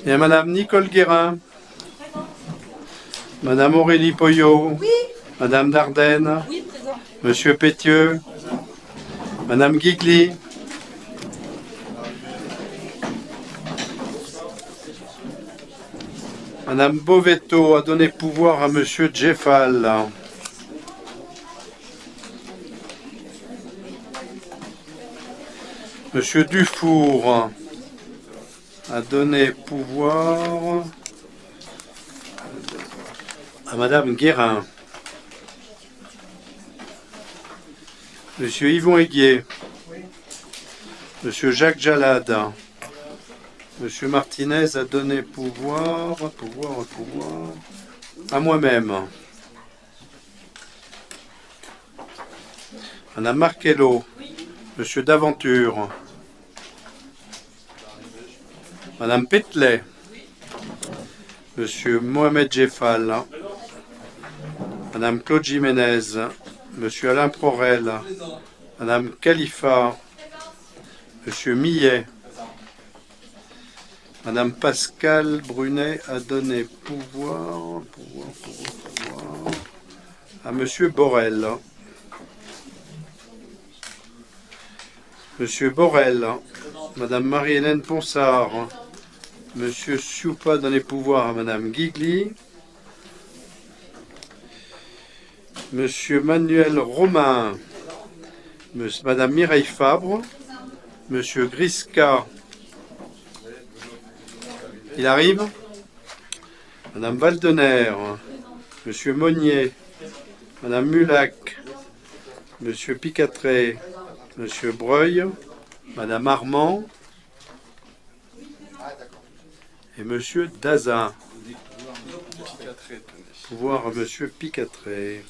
Et Madame Nicole Guérin. Madame Aurélie Poyot. Oui. Madame Dardenne. Oui, présent. Monsieur Pétieux. Madame Guigli. Madame Bovetto a donné pouvoir à Monsieur Jeffal. Monsieur Dufour a donné pouvoir à Madame Guérin. Monsieur Yvon Aiguier. Monsieur Jacques Jalade. Monsieur Martinez a donné pouvoir à moi-même. Madame Marcello. Monsieur Daventure. Madame Petelet. Monsieur Mohamed Jeffal. Madame Claude Jiménez. Monsieur Alain Prorel. Madame Khalifa. Monsieur Millet. Madame Pascale Brunet a donné pouvoir à Monsieur Borel. Monsieur Borel. Madame Marie-Hélène Ponsard. Monsieur Sioupa a donné pouvoir à Madame Guigli. Monsieur Manuel Romain. Madame Mireille Fabre. Monsieur Grisca. Il arrive. Madame Valdener. Monsieur Monnier. Madame Mulac. Monsieur Picatré. Monsieur Breuil. Madame Armand. Et Monsieur Dazin. Pouvoir à Monsieur Picatré.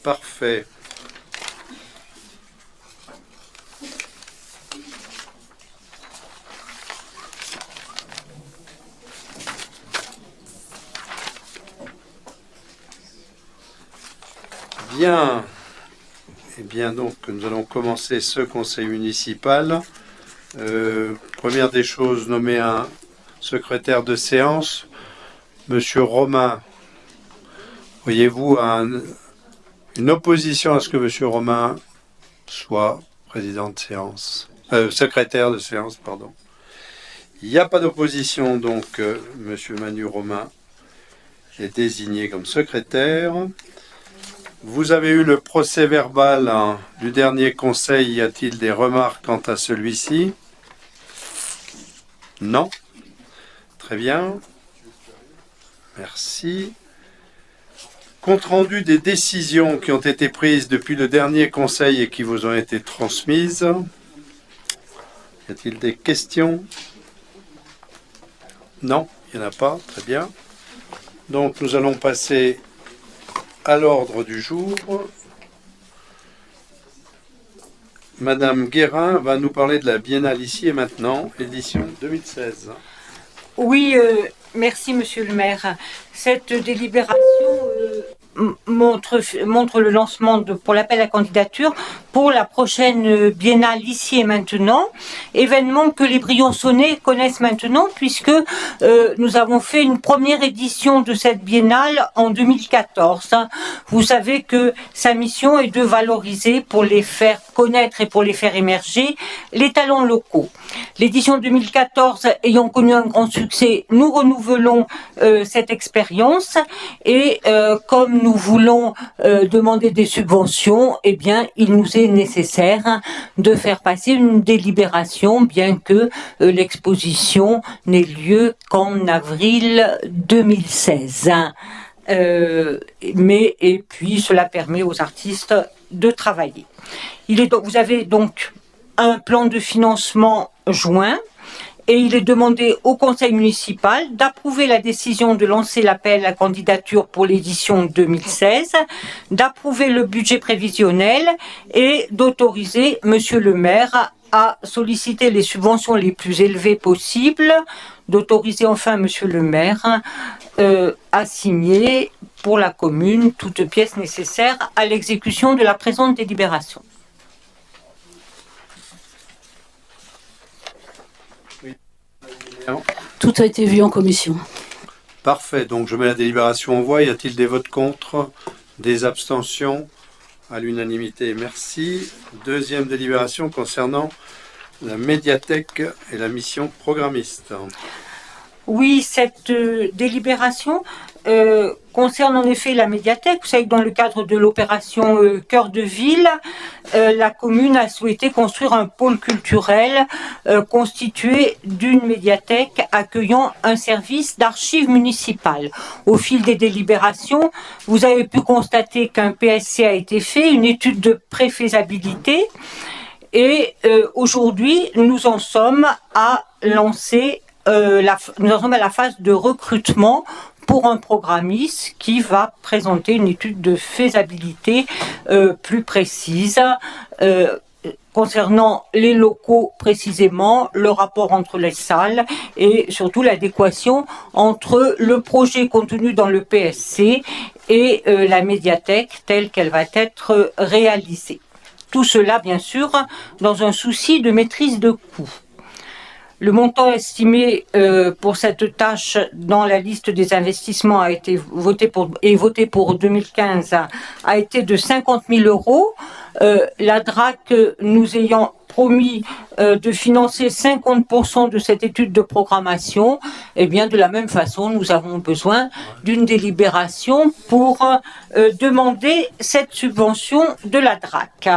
Parfait. Bien. Eh bien donc, nous allons commencer ce conseil municipal. Première des choses, nommer un secrétaire de séance. Monsieur Romain, voyez-vous une opposition à ce que Monsieur Romain soit président de séance, secrétaire de séance, pardon. Il n'y a pas d'opposition, donc Monsieur Manu Romain est désigné comme secrétaire. Vous avez eu le procès verbal du dernier conseil. Y a-t-il des remarques quant à celui-ci? Non. Très bien. Merci. Compte rendu des décisions qui ont été prises depuis le dernier conseil et qui vous ont été transmises. Y a-t-il des questions? Non, il n'y en a pas. Très bien. Donc nous allons passer à l'ordre du jour. Madame Guérin va nous parler de la Biennale Ici et Maintenant, édition 2016. Oui, merci Monsieur le maire. Cette délibération montre le lancement pour l'appel à candidature pour la prochaine biennale Ici et Maintenant, événement que les Briançonnais connaissent maintenant puisque nous avons fait une première édition de cette biennale en 2014. Vous savez que sa mission est de valoriser pour les faire connaître et pour les faire émerger les talents locaux. L'édition 2014 ayant connu un grand succès, nous renouvelons cette expérience et comme nous voulons demander des subventions, eh bien, il nous est nécessaire de faire passer une délibération, bien que l'exposition n'ait lieu qu'en avril 2016. Et puis cela permet aux artistes de travailler. Vous avez donc un plan de financement joint. Et il est demandé au conseil municipal d'approuver la décision de lancer l'appel à candidature pour l'édition 2016, d'approuver le budget prévisionnel et d'autoriser Monsieur le maire à solliciter les subventions les plus élevées possibles, d'autoriser enfin Monsieur le maire à signer pour la commune toute pièce nécessaire à l'exécution de la présente délibération. Tout a été vu en commission. Parfait, donc je mets la délibération en voie. Y a-t-il des votes contre? Des abstentions? À l'unanimité, merci. Deuxième délibération concernant la médiathèque et la mission programmiste. Oui, cette délibération concerne en effet la médiathèque. Vous savez que dans le cadre de l'opération Cœur de Ville, la commune a souhaité construire un pôle culturel constitué d'une médiathèque accueillant un service d'archives municipales. Au fil des délibérations, vous avez pu constater qu'un PSC a été fait, une étude de préfaisabilité, et aujourd'hui, nous en sommes à lancer nous en sommes à la phase de recrutement pour un programmiste qui va présenter une étude de faisabilité plus précise concernant les locaux précisément, le rapport entre les salles et surtout l'adéquation entre le projet contenu dans le PSC et la médiathèque telle qu'elle va être réalisée. Tout cela, bien sûr, dans un souci de maîtrise de coûts. Le montant estimé pour cette tâche dans la liste des investissements a été voté pour 2015 a été de 50 000 euros. La DRAC nous ayant promis de financer 50% de cette étude de programmation, et bien de la même façon, nous avons besoin d'une délibération pour demander cette subvention de la DRAC.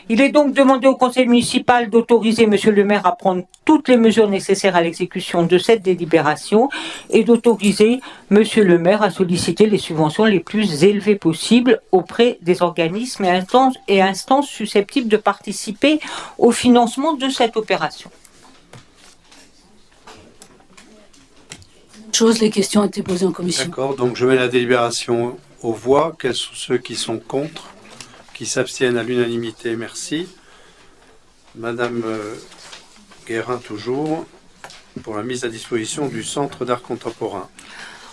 Il est donc demandé au conseil municipal d'autoriser monsieur le maire à prendre toutes les mesures nécessaires à l'exécution de cette délibération et d'autoriser monsieur le maire à solliciter les subventions les plus élevées possibles auprès des organismes et instances susceptibles de participer au financement de cette opération. Les questions ont été posées en commission. D'accord, donc je mets la délibération aux voix. Quels sont ceux qui sont contre? Qui s'abstiennent à l'unanimité, merci. Madame Guérin, toujours, pour la mise à disposition du Centre d'art contemporain.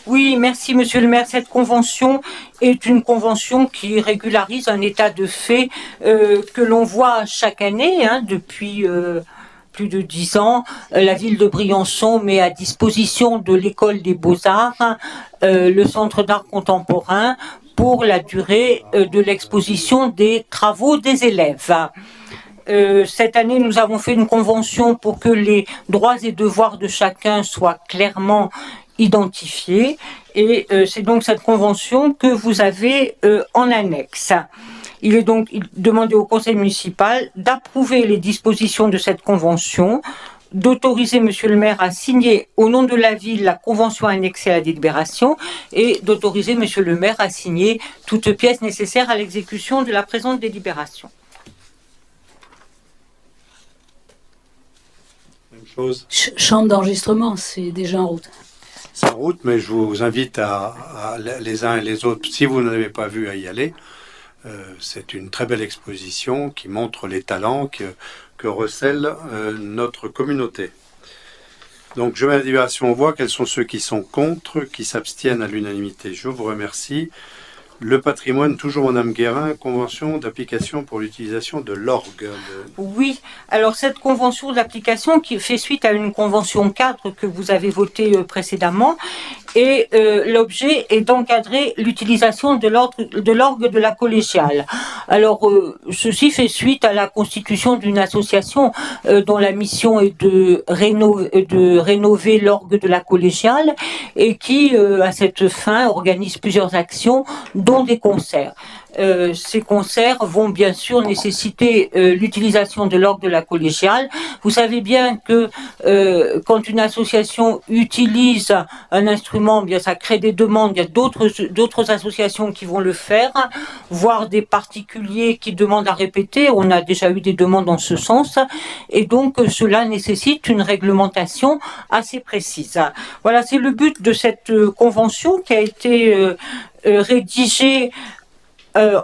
Oui, merci monsieur le maire. Cette convention est une convention qui régularise un état de fait que l'on voit chaque année depuis plus de 10 ans. La ville de Briançon met à disposition de l'école des beaux-arts le Centre d'art contemporain pour la durée de l'exposition des travaux des élèves. Cette année, nous avons fait une convention pour que les droits et devoirs de chacun soient clairement identifiés. Et c'est donc cette convention que vous avez en annexe. Il est donc demandé au conseil municipal d'approuver les dispositions de cette convention, d'autoriser monsieur le maire à signer au nom de la ville la convention annexée à la délibération et d'autoriser monsieur le maire à signer toute pièce nécessaire à l'exécution de la présente délibération. Même chose. Chambre d'enregistrement, c'est déjà en route. C'est en route, mais je vous invite à les uns et les autres, si vous n'avez pas vu, à y aller. C'est une très belle exposition qui montre les talents que recèle notre communauté. Donc je mets la délibération en voie. Quels sont ceux qui sont contre, qui s'abstiennent à l'unanimité? Je vous remercie. Le patrimoine, toujours Madame Guérin, convention d'application pour l'utilisation de l'orgue. Oui, alors cette convention d'application qui fait suite à une convention cadre que vous avez votée précédemment, et l'objet est d'encadrer l'utilisation de l'orgue de la collégiale. Alors, ceci fait suite à la constitution d'une association dont la mission est de rénover l'orgue de la collégiale et qui, à cette fin, organise plusieurs actions, dont des concerts. Ces concerts vont bien sûr nécessiter l'utilisation de l'orgue de la collégiale. Vous savez bien que quand une association utilise un instrument, bien ça crée des demandes. Il y a d'autres associations qui vont le faire, voire des particuliers qui demandent à répéter. On a déjà eu des demandes dans ce sens, et donc cela nécessite une réglementation assez précise. Voilà, c'est le but de cette convention qui a été rédigée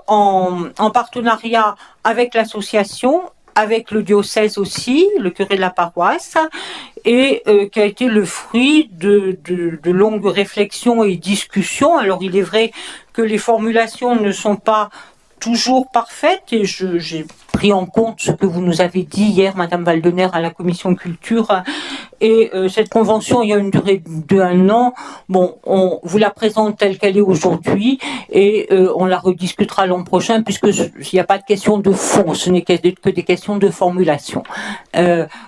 en partenariat avec l'association, avec le diocèse aussi, le curé de la paroisse, et qui a été le fruit de longues réflexions et discussions. Alors il est vrai que les formulations ne sont pas toujours parfaites, et j'ai pris en compte ce que vous nous avez dit hier, Madame Valdener, à la commission culture, Et cette convention, il y a une durée d'1 an. Bon, on vous la présente telle qu'elle est aujourd'hui et on la rediscutera l'an prochain puisqu'il n'y a pas de question de fond, ce n'est que des questions de formulation.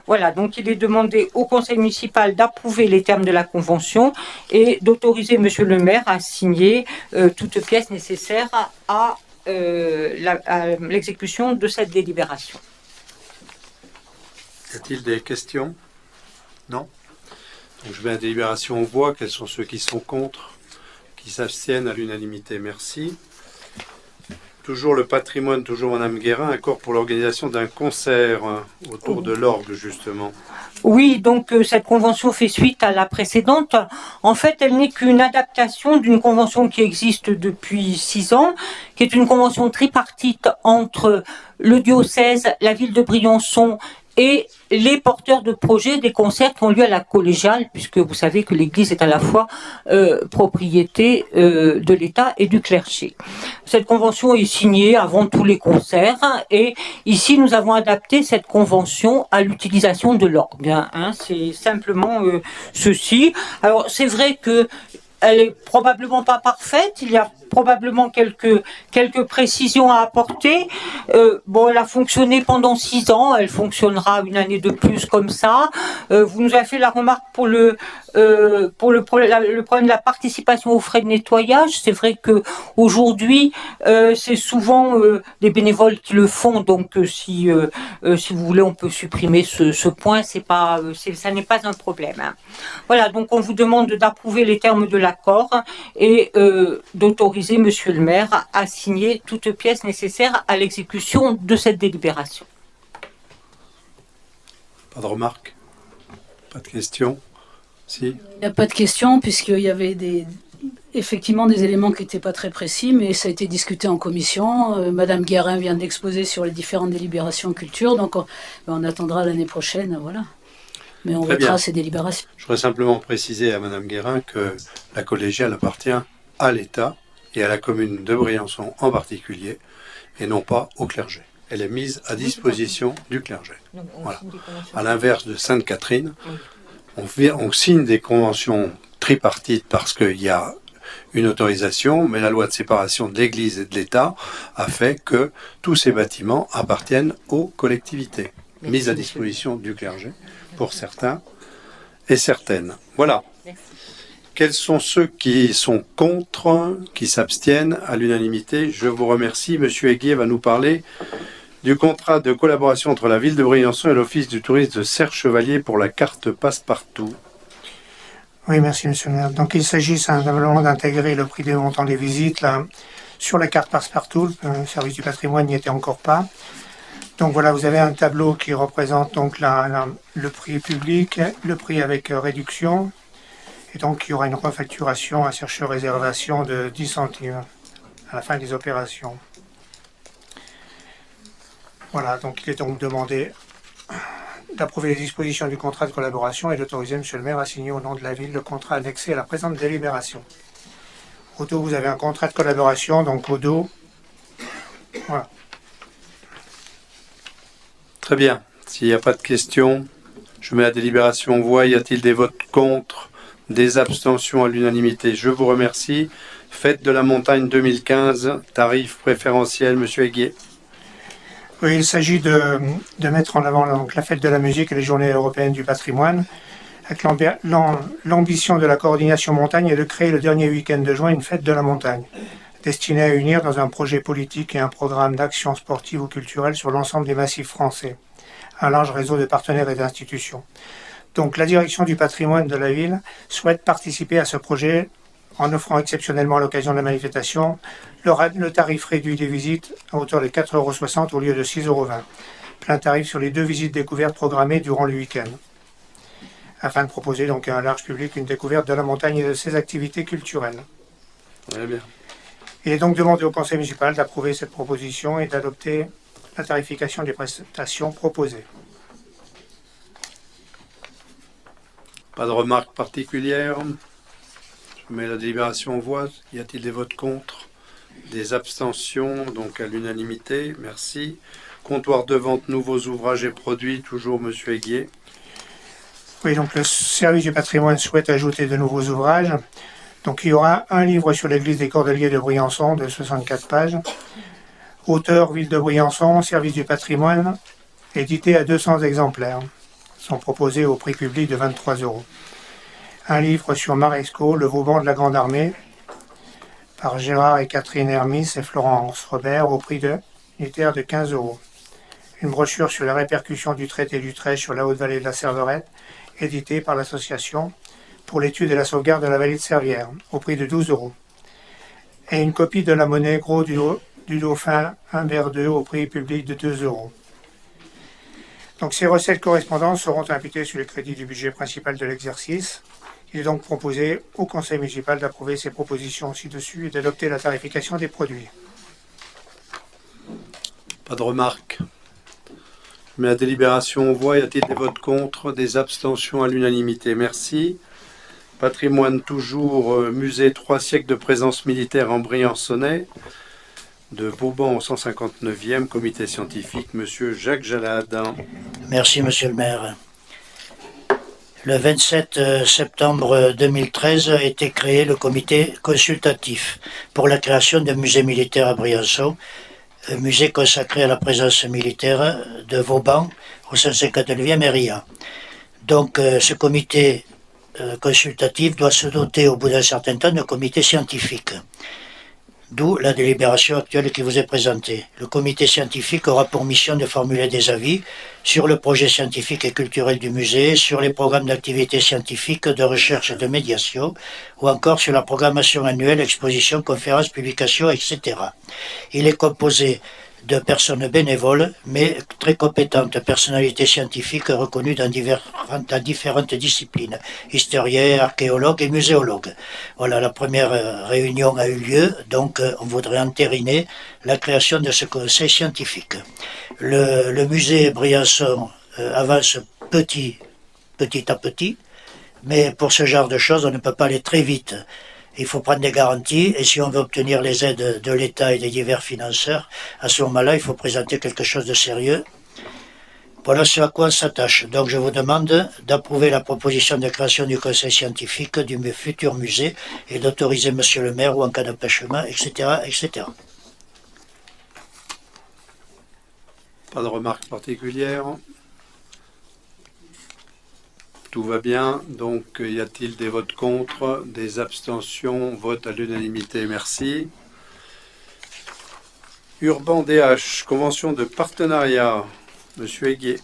Voilà, donc il est demandé au conseil municipal d'approuver les termes de la convention et d'autoriser monsieur le maire à signer toute pièce nécessaire à l'exécution de cette délibération. Y a-t-il des questions? Non. Donc je mets la délibération en voix. Quels sont ceux qui sont contre, qui s'abstiennent à l'unanimité? Merci. Toujours le patrimoine, toujours Madame Guérin, accord pour l'organisation d'un concert autour de l'orgue, justement. Oui, donc cette convention fait suite à la précédente. En fait, elle n'est qu'une adaptation d'une convention qui existe depuis 6 ans, qui est une convention tripartite entre le diocèse, la ville de Briançon et les porteurs de projets des concerts qui ont lieu à la collégiale, puisque vous savez que l'Église est à la fois propriété de l'État et du clergé. Cette convention est signée avant tous les concerts et ici nous avons adapté cette convention à l'utilisation de l'orgue. Hein, c'est simplement ceci. Alors c'est vrai que elle est probablement pas parfaite, il y a probablement quelques précisions à apporter. Bon, elle a fonctionné pendant 6 ans, elle fonctionnera 1 année de plus comme ça. Vous nous avez fait la remarque pour le problème de la participation aux frais de nettoyage. C'est vrai que aujourd'hui, c'est souvent des bénévoles qui le font. Donc, si vous voulez, on peut supprimer ce point. Ça n'est pas un problème. Hein. Voilà. Donc, on vous demande d'approuver les termes de l'accord et d'autoriser monsieur le maire à signer toute pièce nécessaire à l'exécution de cette délibération. Pas de remarques? Pas de questions? Si. Il n'y a pas de question, puisqu'il y avait effectivement des éléments qui n'étaient pas très précis, mais ça a été discuté en commission. Madame Guérin vient d'exposer sur les différentes délibérations culture, donc on attendra l'année prochaine, voilà. Mais on votera ces délibérations. Je voudrais simplement préciser à Madame Guérin que la collégiale appartient à l'État et à la commune de Briançon en particulier, et non pas au clergé. Elle est mise à disposition du clergé. Voilà. À l'inverse de Sainte-Catherine, on signe des conventions tripartites parce qu'il y a une autorisation, mais la loi de séparation de l'Église et de l'État a fait que tous ces bâtiments appartiennent aux collectivités, mises à disposition du clergé pour certains et certaines. Voilà. Quels sont ceux qui sont contre, qui s'abstiennent à l'unanimité? Je vous remercie. Monsieur Aiguier va nous parler du contrat de collaboration entre la ville de Briançon et l'Office du tourisme de Serre-Chevalier pour la carte Passepartout. Oui, merci Monsieur le maire. Donc il s'agit simplement d'intégrer le prix des montants des visites là, sur la carte Passepartout. Le service du patrimoine n'y était encore pas. Donc voilà, vous avez un tableau qui représente donc le prix public, le prix avec réduction. Et donc, il y aura une refacturation à Serre Réservation de 10 centimes à la fin des opérations. Voilà, donc il est donc demandé d'approuver les dispositions du contrat de collaboration et d'autoriser monsieur le maire à signer au nom de la ville le contrat annexé à la présente délibération. Au dos, vous avez un contrat de collaboration, donc au dos, voilà. Très bien. S'il n'y a pas de questions, je mets la délibération en voix. Y a-t-il des votes contre? Des abstentions à l'unanimité. Je vous remercie. Fête de la montagne 2015, tarif préférentiel, monsieur Aiguier. Oui, il s'agit de mettre en avant donc, la fête de la musique et les journées européennes du patrimoine. Avec l'ambition de la coordination montagne est de créer le dernier week-end de juin une fête de la montagne, destinée à unir dans un projet politique et un programme d'action sportive ou culturelle sur l'ensemble des massifs français, un large réseau de partenaires et d'institutions. Donc la direction du patrimoine de la ville souhaite participer à ce projet en offrant exceptionnellement à l'occasion de la manifestation le tarif réduit des visites à hauteur de 4,60 € au lieu de 6,20 €. Plein tarif sur les 2 visites découvertes programmées durant le week-end, afin de proposer donc à un large public une découverte de la montagne et de ses activités culturelles. Très bien. Il est donc demandé au conseil municipal d'approuver cette proposition et d'adopter la tarification des prestations proposées. Pas de remarques particulières. Je mets la délibération en voix. Y a-t-il des votes contre? Des abstentions, donc à l'unanimité. Merci. Comptoir de vente, nouveaux ouvrages et produits, toujours monsieur Aiguier. Oui, donc le service du patrimoine souhaite ajouter de nouveaux ouvrages. Donc il y aura un livre sur l'église des Cordeliers de Briançon de 64 pages. Auteur, ville de Briançon, service du patrimoine, édité à 200 exemplaires. Sont proposés au prix public de 23 €. Un livre sur Maresco, le Vauban de la Grande Armée, par Gérard et Catherine Hermis et Florence Robert, au prix unitaire de 15 €. Une brochure sur la répercussion du traité d'Utrecht sur la Haute-Vallée de la Serverette, éditée par l'association pour l'étude et la sauvegarde de la vallée de Servières, au prix de 12 €. Et une copie de la monnaie gros du Dauphin Humbert II au prix public de 2 €. Donc ces recettes correspondantes seront imputées sur les crédits du budget principal de l'exercice. Il est donc proposé au Conseil municipal d'approuver ces propositions ci-dessus et d'adopter la tarification des produits. Pas de remarques. Je mets la délibération aux voix. Y a-t-il des votes contre, des abstentions à l'unanimité? Merci. Patrimoine toujours, musée 3 siècles de présence militaire en Briançonnais, de Bourbon au 159e, comité scientifique, Monsieur Jacques Jalade. Merci, Monsieur le maire. Le 27 septembre 2013 a été créé le comité consultatif pour la création d'un musée militaire à Briançon, un musée consacré à la présence militaire de Vauban au 159e RIA. Donc ce comité consultatif doit se doter au bout d'un certain temps d'un comité scientifique. D'où la délibération actuelle qui vous est présentée. Le comité scientifique aura pour mission de formuler des avis sur le projet scientifique et culturel du musée, sur les programmes d'activités scientifiques, de recherche et de médiation, ou encore sur la programmation annuelle, expositions, conférences, publications, etc. Il est composé de personnes bénévoles, mais très compétentes, personnalités scientifiques reconnues dans différentes disciplines, historiens, archéologues et muséologues. Voilà, la première réunion a eu lieu, donc on voudrait entériner la création de ce conseil scientifique. Le musée Briançon avance petit à petit, mais pour ce genre de choses, on ne peut pas aller très vite. Il faut prendre des garanties, et si on veut obtenir les aides de l'État et des divers financeurs, à ce moment-là, il faut présenter quelque chose de sérieux. Voilà ce à quoi on s'attache. Donc je vous demande d'approuver la proposition de création du conseil scientifique du futur musée et d'autoriser Monsieur le maire, ou en cas d'empêchement, etc., etc. Pas de remarques particulières. Tout va bien. Donc, y a-t-il des votes contre, des abstentions? Vote à l'unanimité. Merci. Urban DH, convention de partenariat. Monsieur Aiguier.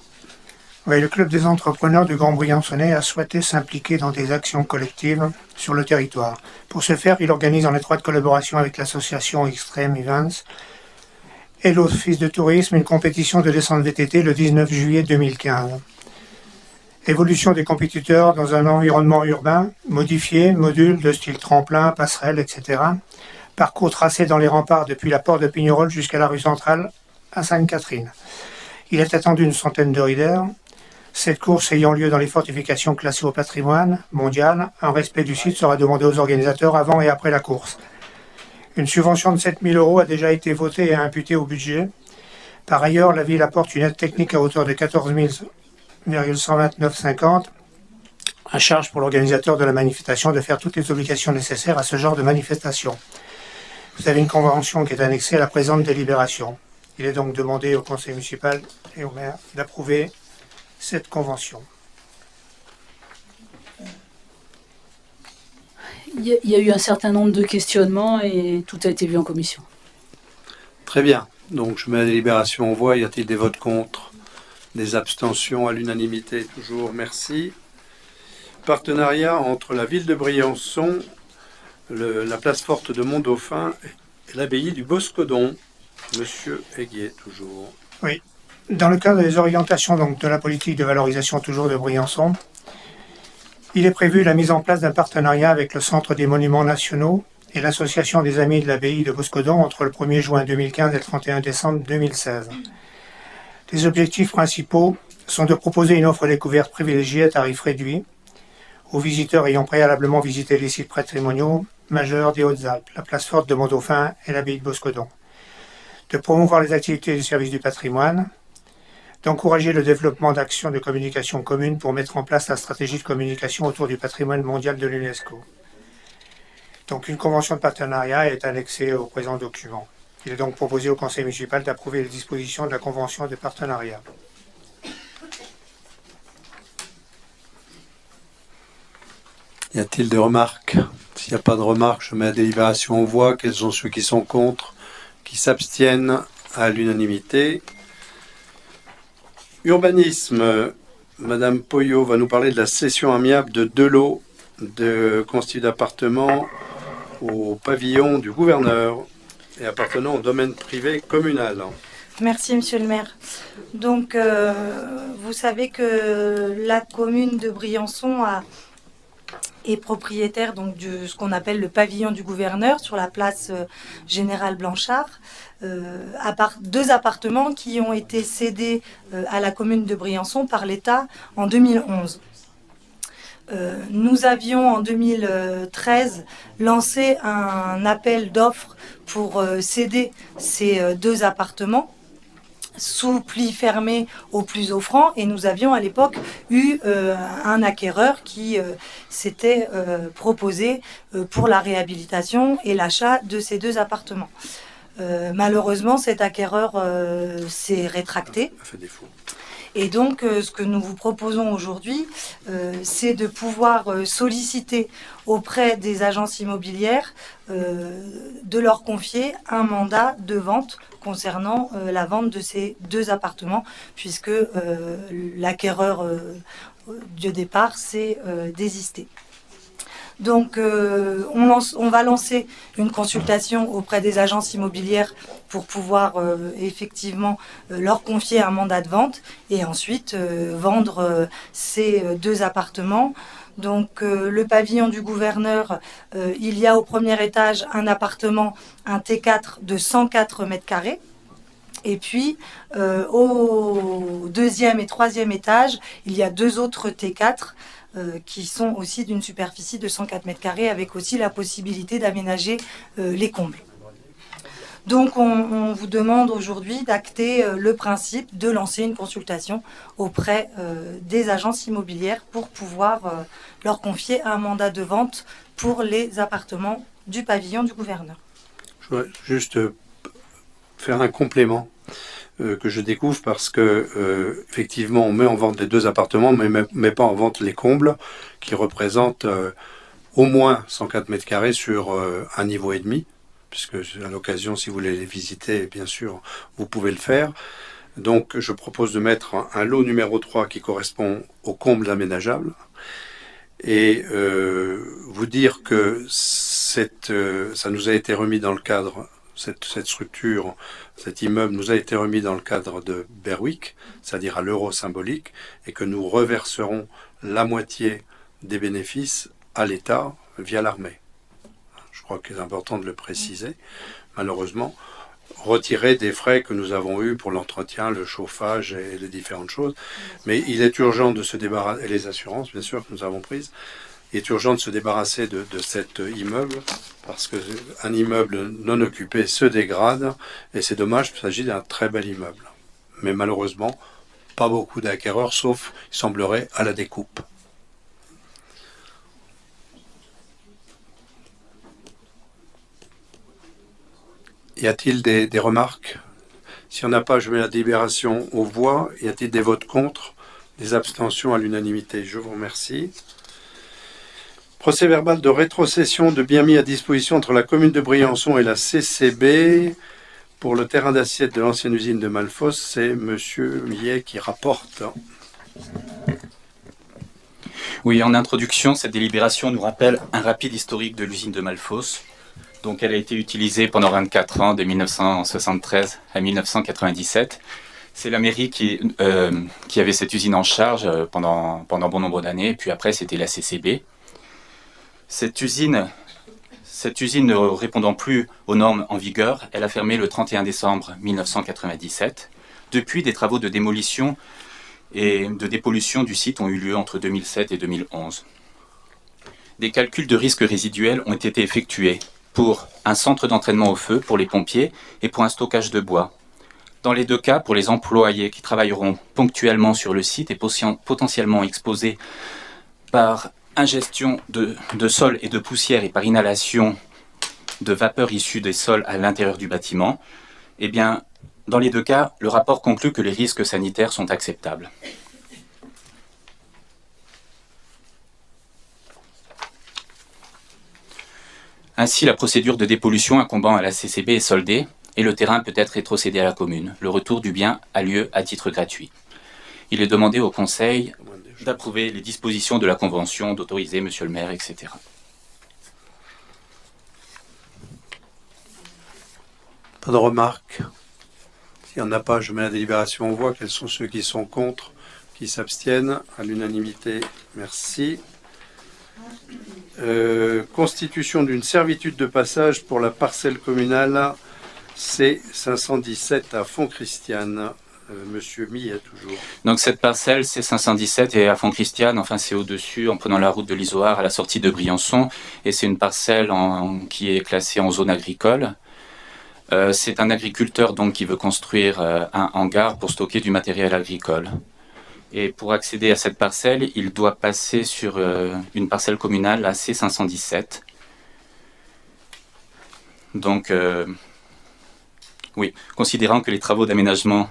Oui, le club des entrepreneurs du Grand Briançonnais a souhaité s'impliquer dans des actions collectives sur le territoire. Pour ce faire, il organise en étroite collaboration avec l'association Extreme Events et l'Office de tourisme une compétition de descente VTT le 19 juillet 2015. Évolution des compétiteurs dans un environnement urbain, modifié, modules de style tremplin, passerelle, etc. Parcours tracé dans les remparts depuis la porte de Pignerol jusqu'à la rue centrale à Sainte-Catherine. Il est attendu une centaine de riders. Cette course ayant lieu dans les fortifications classées au patrimoine mondial, un respect du site sera demandé aux organisateurs avant et après la course. Une subvention de 7 000 € a déjà été votée et imputée au budget. Par ailleurs, la ville apporte une aide technique à hauteur de 14 129,50 à charge pour l'organisateur de la manifestation de faire toutes les obligations nécessaires à ce genre de manifestation. Vous avez une convention qui est annexée à la présente délibération. Il est donc demandé au conseil municipal et au maire d'approuver cette convention. Il y a eu un certain nombre de questionnements et tout a été vu en commission. Très bien. Donc, je mets la délibération en voix. Y a-t-il des votes contre? Des abstentions à l'unanimité, toujours, merci. Partenariat entre la ville de Briançon, la place forte de Mont-Dauphin et l'abbaye du Boscodon. Monsieur Aiguier, toujours. Oui. Dans le cadre des orientations donc, de la politique de valorisation toujours de Briançon, il est prévu la mise en place d'un partenariat avec le Centre des Monuments Nationaux et l'Association des Amis de l'abbaye de Boscodon entre le 1er juin 2015 et le 31 décembre 2016. Les objectifs principaux sont de proposer une offre découverte privilégiée à tarif réduit aux visiteurs ayant préalablement visité les sites patrimoniaux majeurs des Hautes-Alpes, la place forte de Mont-Dauphin et l'abbaye de Boscodon, de promouvoir les activités du service du patrimoine, d'encourager le développement d'actions de communication communes pour mettre en place la stratégie de communication autour du patrimoine mondial de l'UNESCO. Donc une convention de partenariat est annexée au présent document. Il est donc proposé au Conseil municipal d'approuver les dispositions de la convention de partenariat. Y a-t-il des remarques? S'il n'y a pas de remarques, je mets la délibération en voix. Quels sont ceux qui sont contre, qui s'abstiennent à l'unanimité? Urbanisme, Madame Poyot va nous parler de la cession amiable de 2 lots de constitués d'appartements au pavillon du gouverneur et appartenant au domaine privé communal. Merci, monsieur le maire. Donc, vous savez que la commune de Briançon est propriétaire donc, de ce qu'on appelle le pavillon du gouverneur sur la place Général Blanchard. 2 appartements qui ont été cédés à la commune de Briançon par l'État en 2011. Nous avions en 2013 lancé un appel d'offres pour céder ces 2 appartements sous pli fermé au plus offrant, et nous avions à l'époque eu un acquéreur qui s'était proposé pour la réhabilitation et l'achat de ces 2 appartements. Malheureusement, cet acquéreur s'est rétracté. Ça fait défaut. Et donc, ce que nous vous proposons aujourd'hui, c'est de pouvoir solliciter auprès des agences immobilières de leur confier un mandat de vente concernant la vente de ces 2 appartements, puisque l'acquéreur de départ s'est désisté. Donc, on va lancer une consultation auprès des agences immobilières pour pouvoir effectivement leur confier un mandat de vente et ensuite vendre ces 2 appartements. Donc, le pavillon du gouverneur, il y a au premier étage un appartement, un T4 de 104 mètres carrés. Et puis, au 2e et 3e étage, il y a 2 autres T4 qui sont aussi d'une superficie de 104 mètres carrés avec aussi la possibilité d'aménager les combles. Donc on vous demande aujourd'hui d'acter le principe de lancer une consultation auprès des agences immobilières pour pouvoir leur confier un mandat de vente pour les appartements du pavillon du gouverneur. Je voudrais juste faire un complément que je découvre parce que effectivement on met en vente les 2 appartements mais met pas en vente les combles qui représentent au moins 104 mètres carrés sur un niveau et demi, puisque à l'occasion, si vous voulez les visiter, bien sûr vous pouvez le faire. Donc je propose de mettre un lot numéro 3 qui correspond aux combles aménageables et vous dire que ça nous a été remis dans le cadre, cette structure, cet immeuble nous a été remis dans le cadre de Berwick, c'est-à-dire à l'euro symbolique, et que nous reverserons la moitié des bénéfices à l'État via l'armée. Je crois qu'il est important de le préciser. Malheureusement, retirer des frais que nous avons eus pour l'entretien, le chauffage et les différentes choses. Mais il est urgent de se débarrasser, et les assurances, bien sûr, que nous avons prises, il est urgent de se débarrasser de cet immeuble, parce qu'un immeuble non occupé se dégrade, et c'est dommage, il s'agit d'un très bel immeuble. Mais malheureusement, pas beaucoup d'acquéreurs, sauf, il semblerait, à la découpe. Y a-t-il des remarques? Si on n'a pas, je mets la délibération aux voix. Y a-t-il des votes contre? Des abstentions à l'unanimité? Je vous remercie. Procès verbal de rétrocession de biens mis à disposition entre la commune de Briançon et la CCB pour le terrain d'assiette de l'ancienne usine de Malfosse. C'est Monsieur Millet qui rapporte. Oui, en introduction, cette délibération nous rappelle un rapide historique de l'usine de Malfosse. Donc, elle a été utilisée pendant 24 ans, de 1973 à 1997. C'est la mairie qui avait cette usine en charge pendant bon nombre d'années. Et puis après, c'était la CCB. Cette usine ne répondant plus aux normes en vigueur, elle a fermé le 31 décembre 1997. Depuis, des travaux de démolition et de dépollution du site ont eu lieu entre 2007 et 2011. Des calculs de risques résiduels ont été effectués pour un centre d'entraînement au feu pour les pompiers et pour un stockage de bois. Dans les deux cas, pour les employés qui travailleront ponctuellement sur le site et potentiellement exposés par ingestion de sol et de poussière et par inhalation de vapeur issue des sols à l'intérieur du bâtiment, eh bien, dans les deux cas, le rapport conclut que les risques sanitaires sont acceptables. Ainsi, la procédure de dépollution incombant à la CCB est soldée et le terrain peut être rétrocédé à la commune. Le retour du bien a lieu à titre gratuit. Il est demandé au Conseil d'approuver les dispositions de la Convention, d'autoriser Monsieur le maire, etc. Pas de remarques? S'il n'y en a pas, je mets la délibération en voix. Quels sont ceux qui sont contre, qui s'abstiennent? À l'unanimité, merci. Constitution d'une servitude de passage pour la parcelle communale C517 à Font-Christiane. Monsieur Millet, toujours. Donc cette parcelle C517 est à Font-Christiane, enfin c'est au-dessus, en prenant la route de l'Isoard à la sortie de Briançon, et c'est une parcelle qui est classée en zone agricole. C'est un agriculteur donc qui veut construire un hangar pour stocker du matériel agricole. Et pour accéder à cette parcelle, il doit passer sur une parcelle communale, la C517. Donc, oui, considérant que les travaux d'aménagement,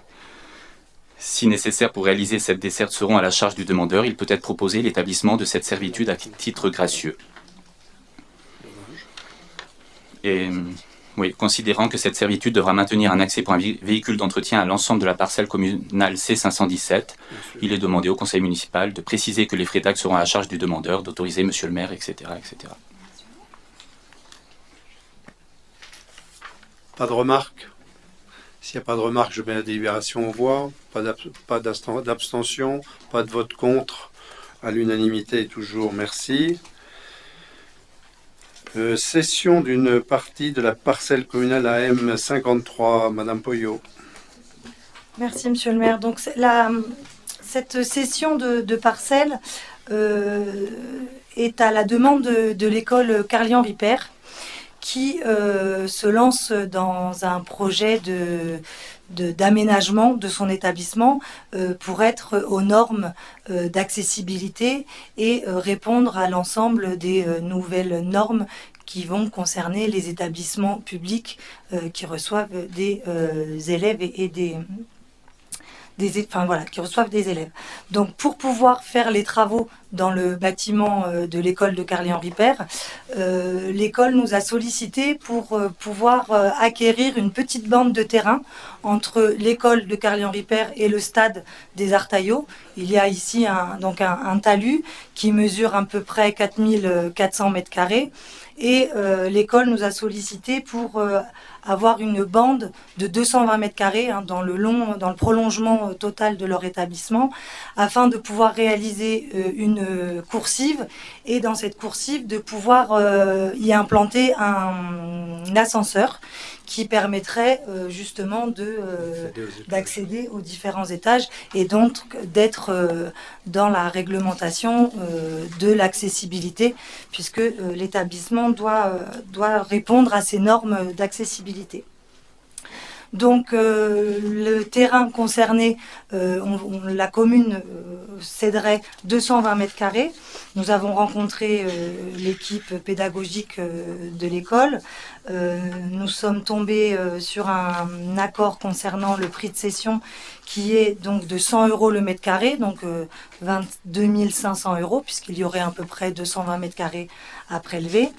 si nécessaire pour réaliser cette desserte, seront à la charge du demandeur, il peut être proposé l'établissement de cette servitude à titre gracieux. Et oui, considérant que cette servitude devra maintenir un accès pour un véhicule d'entretien à l'ensemble de la parcelle communale C517, il est demandé au conseil municipal de préciser que les frais d'acte seront à la charge du demandeur, d'autoriser monsieur le maire, etc., etc. Pas de remarques? S'il n'y a pas de remarques, je mets la délibération en voix. Pas d'abstention, pas de vote contre. À l'unanimité, toujours merci. Cession d'une partie de la parcelle communale AM53, Madame Poyot. Merci, Monsieur le maire. Donc, cette cession de parcelle est à la demande de l'école Carlian-Vipère, qui se lance dans un projet d'aménagement de son établissement pour être aux normes d'accessibilité et répondre à l'ensemble des nouvelles normes qui vont concerner les établissements publics qui reçoivent des élèves et qui reçoivent des élèves. Donc, pour pouvoir faire les travaux dans le bâtiment de l'école de Carlian-Vipère, l'école nous a sollicité pour pouvoir acquérir une petite bande de terrain entre l'école de Carlian-Vipère et le stade des Artaillots. Il y a ici un talus qui mesure à peu près 4400 mètres carrés. Et l'école nous a sollicité pour avoir une bande de 220 mètres carrés dans le prolongement total de leur établissement, afin de pouvoir réaliser une coursive, et dans cette coursive de pouvoir y implanter un ascenseur qui permettrait justement d'accéder aux différents étages et donc d'être dans la réglementation de l'accessibilité, puisque l'établissement doit répondre à ces normes d'accessibilité. Donc le terrain concerné, la commune céderait 220 mètres carrés. Nous avons rencontré l'équipe pédagogique de l'école. Nous sommes tombés sur un accord concernant le prix de cession qui est donc de 100 € le mètre carré, donc 22 500 €, puisqu'il y aurait à peu près 220 mètres carrés à prélever.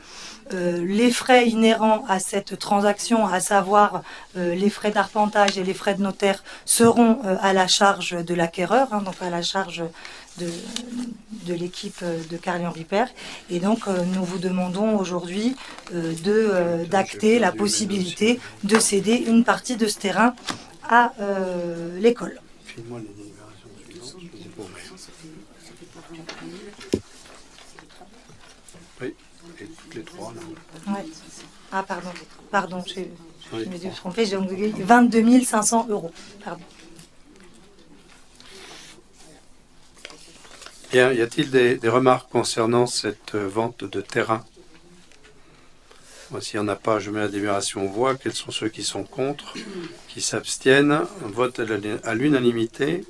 Les frais inhérents à cette transaction, à savoir les frais d'arpentage et les frais de notaire, seront à la charge de l'acquéreur, donc à la charge de l'équipe de Carlian-Vipère. Et donc nous vous demandons aujourd'hui d'acter la possibilité de céder une partie de ce terrain à l'école. File-moi les délibérations suivantes. Je sais pas, oui, et toutes les trois là. Ouais. Ah pardon, je me suis trompée, j'ai oublié 22 500 €. Pardon. Bien, y a-t-il des remarques concernant cette vente de terrain? Moi, s'il n'y en a pas, je mets la délibération aux voix. Quels sont ceux qui sont contre, qui s'abstiennent? Vote à l'unanimité.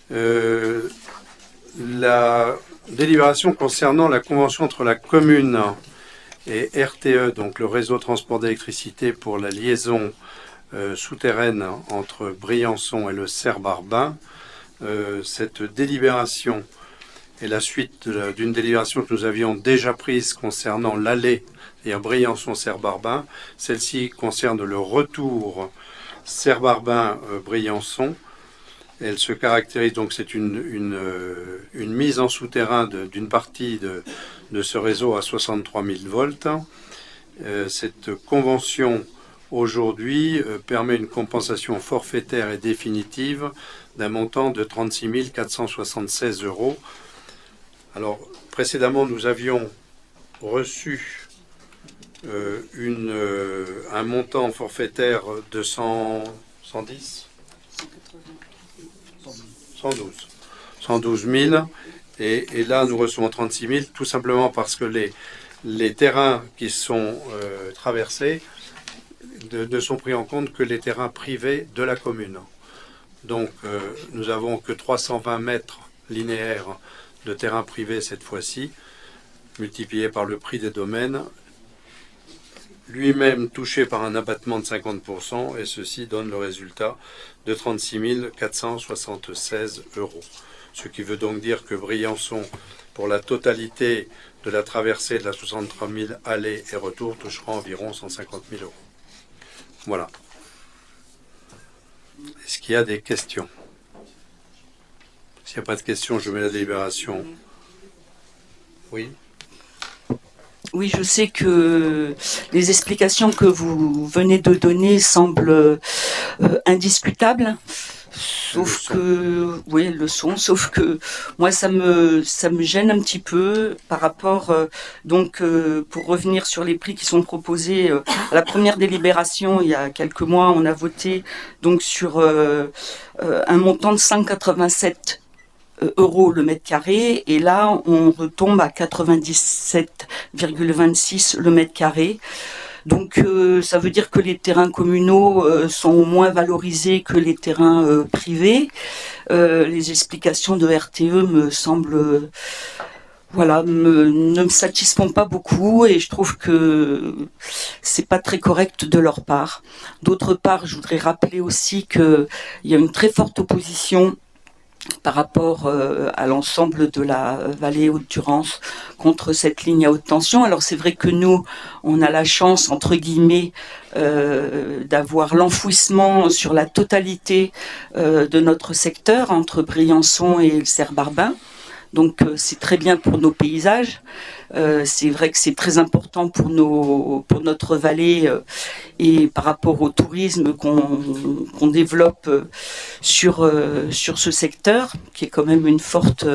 La délibération concernant la convention entre la commune et RTE, donc le réseau transport d'électricité pour la liaison souterraine entre Briançon et le Cerf-Barbain. Cette délibération est la suite d'une délibération que nous avions déjà prise concernant l'allée, c'est-à-dire Briançon-Cerf-Barbain. Celle-ci concerne le retour Cerf-Barbain-Briançon. Elle se caractérise, donc c'est une mise en souterrain d'une partie de ce réseau à 63 000 volts. Cette convention aujourd'hui permet une compensation forfaitaire et définitive d'un montant de 36 476 €. Alors, précédemment, nous avions reçu un montant forfaitaire de 112 000, et là nous recevons 36 000, tout simplement parce que les terrains qui sont traversés ne sont pris en compte que les terrains privés de la commune. Donc nous avons que 320 mètres linéaires de terrain privé cette fois-ci, multiplié par le prix des domaines, lui-même touché par un abattement de 50%, et ceci donne le résultat de 36 476 €. Ce qui veut donc dire que Briançon, pour la totalité de la traversée de la 63 000 allées et retour, touchera environ 150 000 €. Voilà. Est-ce qu'il y a des questions? S'il n'y a pas de questions, je mets la délibération. Oui. Oui, je sais que les explications que vous venez de donner semblent indiscutables, sauf que, oui, elles le sont, sauf que moi ça me gêne un petit peu par rapport, pour revenir sur les prix qui sont proposés. À la première délibération, il y a quelques mois, on a voté donc sur un montant de 187 € le mètre carré, et là on retombe à 97,26 € le mètre carré. Donc ça veut dire que les terrains communaux sont moins valorisés que les terrains privés. Les explications de RTE me semblent ne me satisfont pas beaucoup, et je trouve que c'est pas très correct de leur part. D'autre part, je voudrais rappeler aussi qu'il y a une très forte opposition par rapport à l'ensemble de la vallée Haute-Durance contre cette ligne à haute tension. Alors c'est vrai que nous, on a la chance, entre guillemets, d'avoir l'enfouissement sur la totalité de notre secteur entre Briançon et le Cerf-Barbain. Donc c'est très bien pour nos paysages. C'est vrai que c'est très important pour notre vallée et par rapport au tourisme qu'on développe sur ce secteur, qui est quand même une forte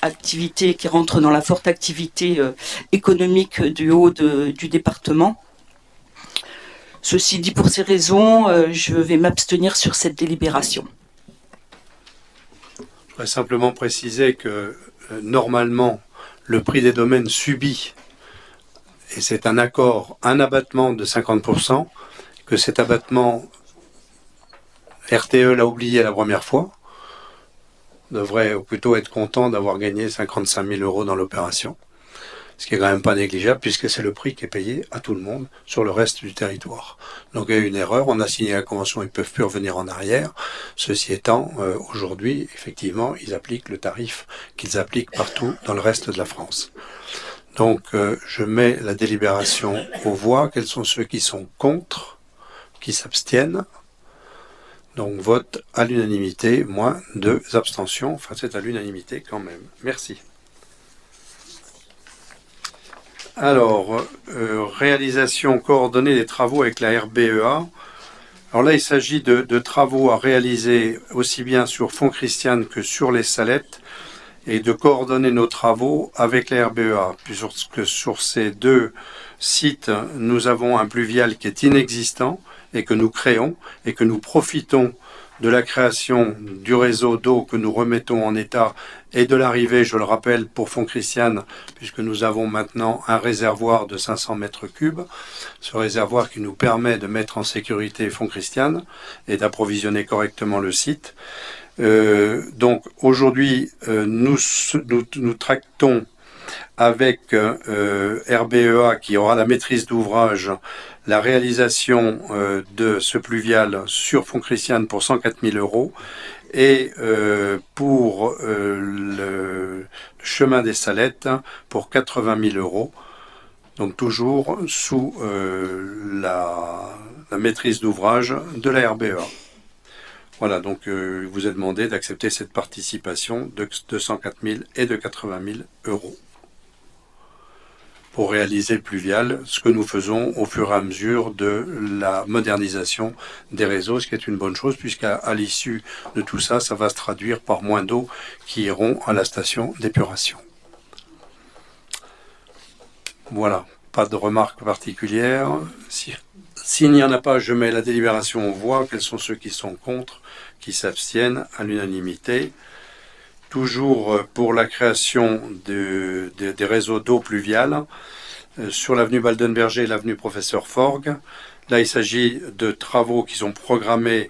activité, qui rentre dans la forte activité économique du haut du département. Ceci dit, pour ces raisons, je vais m'abstenir sur cette délibération. Je voudrais simplement préciser que normalement, le prix des domaines subit, et c'est un accord, un abattement de 50%, que cet abattement, RTE l'a oublié la première fois, devrait plutôt être content d'avoir gagné 55 000 € dans l'opération, ce qui est quand même pas négligeable, puisque c'est le prix qui est payé à tout le monde sur le reste du territoire. Donc il y a eu une erreur, on a signé la convention, ils ne peuvent plus revenir en arrière. Ceci étant, aujourd'hui, effectivement, ils appliquent le tarif qu'ils appliquent partout dans le reste de la France. Donc je mets la délibération aux voix. Quels sont ceux qui sont contre, qui s'abstiennent? Donc vote à l'unanimité, moins 2 abstentions, enfin c'est à l'unanimité quand même. Merci. Alors, réalisation coordonnée des travaux avec la RBEA. Alors là, il s'agit de travaux à réaliser aussi bien sur Font Christiane que sur les Salettes, et de coordonner nos travaux avec la RBEA, puisque sur ces deux sites, nous avons un pluvial qui est inexistant et que nous créons et que nous profitons de la création du réseau d'eau que nous remettons en état et de l'arrivée, je le rappelle, pour Font Christiane, puisque nous avons maintenant un réservoir de 500 mètres cubes, ce réservoir qui nous permet de mettre en sécurité Font Christiane et d'approvisionner correctement le site. Donc aujourd'hui, nous tractons avec RBEA qui aura la maîtrise d'ouvrage la réalisation de ce pluvial sur Font Christiane pour 104 000 € et pour le chemin des Salettes pour 80 000 €. Donc toujours sous la maîtrise d'ouvrage de la RBEA. Voilà, donc vous est demandé d'accepter cette participation de 104 000 et de 80 000 € pour réaliser le pluvial, ce que nous faisons au fur et à mesure de la modernisation des réseaux, ce qui est une bonne chose, puisqu'à l'issue de tout ça, ça va se traduire par moins d'eau qui iront à la station d'épuration. Voilà, pas de remarques particulières. S'il n'y en a pas, je mets la délibération aux voix. Quels sont ceux qui sont contre, qui s'abstiennent à l'unanimité? Toujours pour la création des réseaux d'eau pluviale sur l'avenue Baldenberger et l'avenue Professeur Forgue. Là, il s'agit de travaux qui sont programmés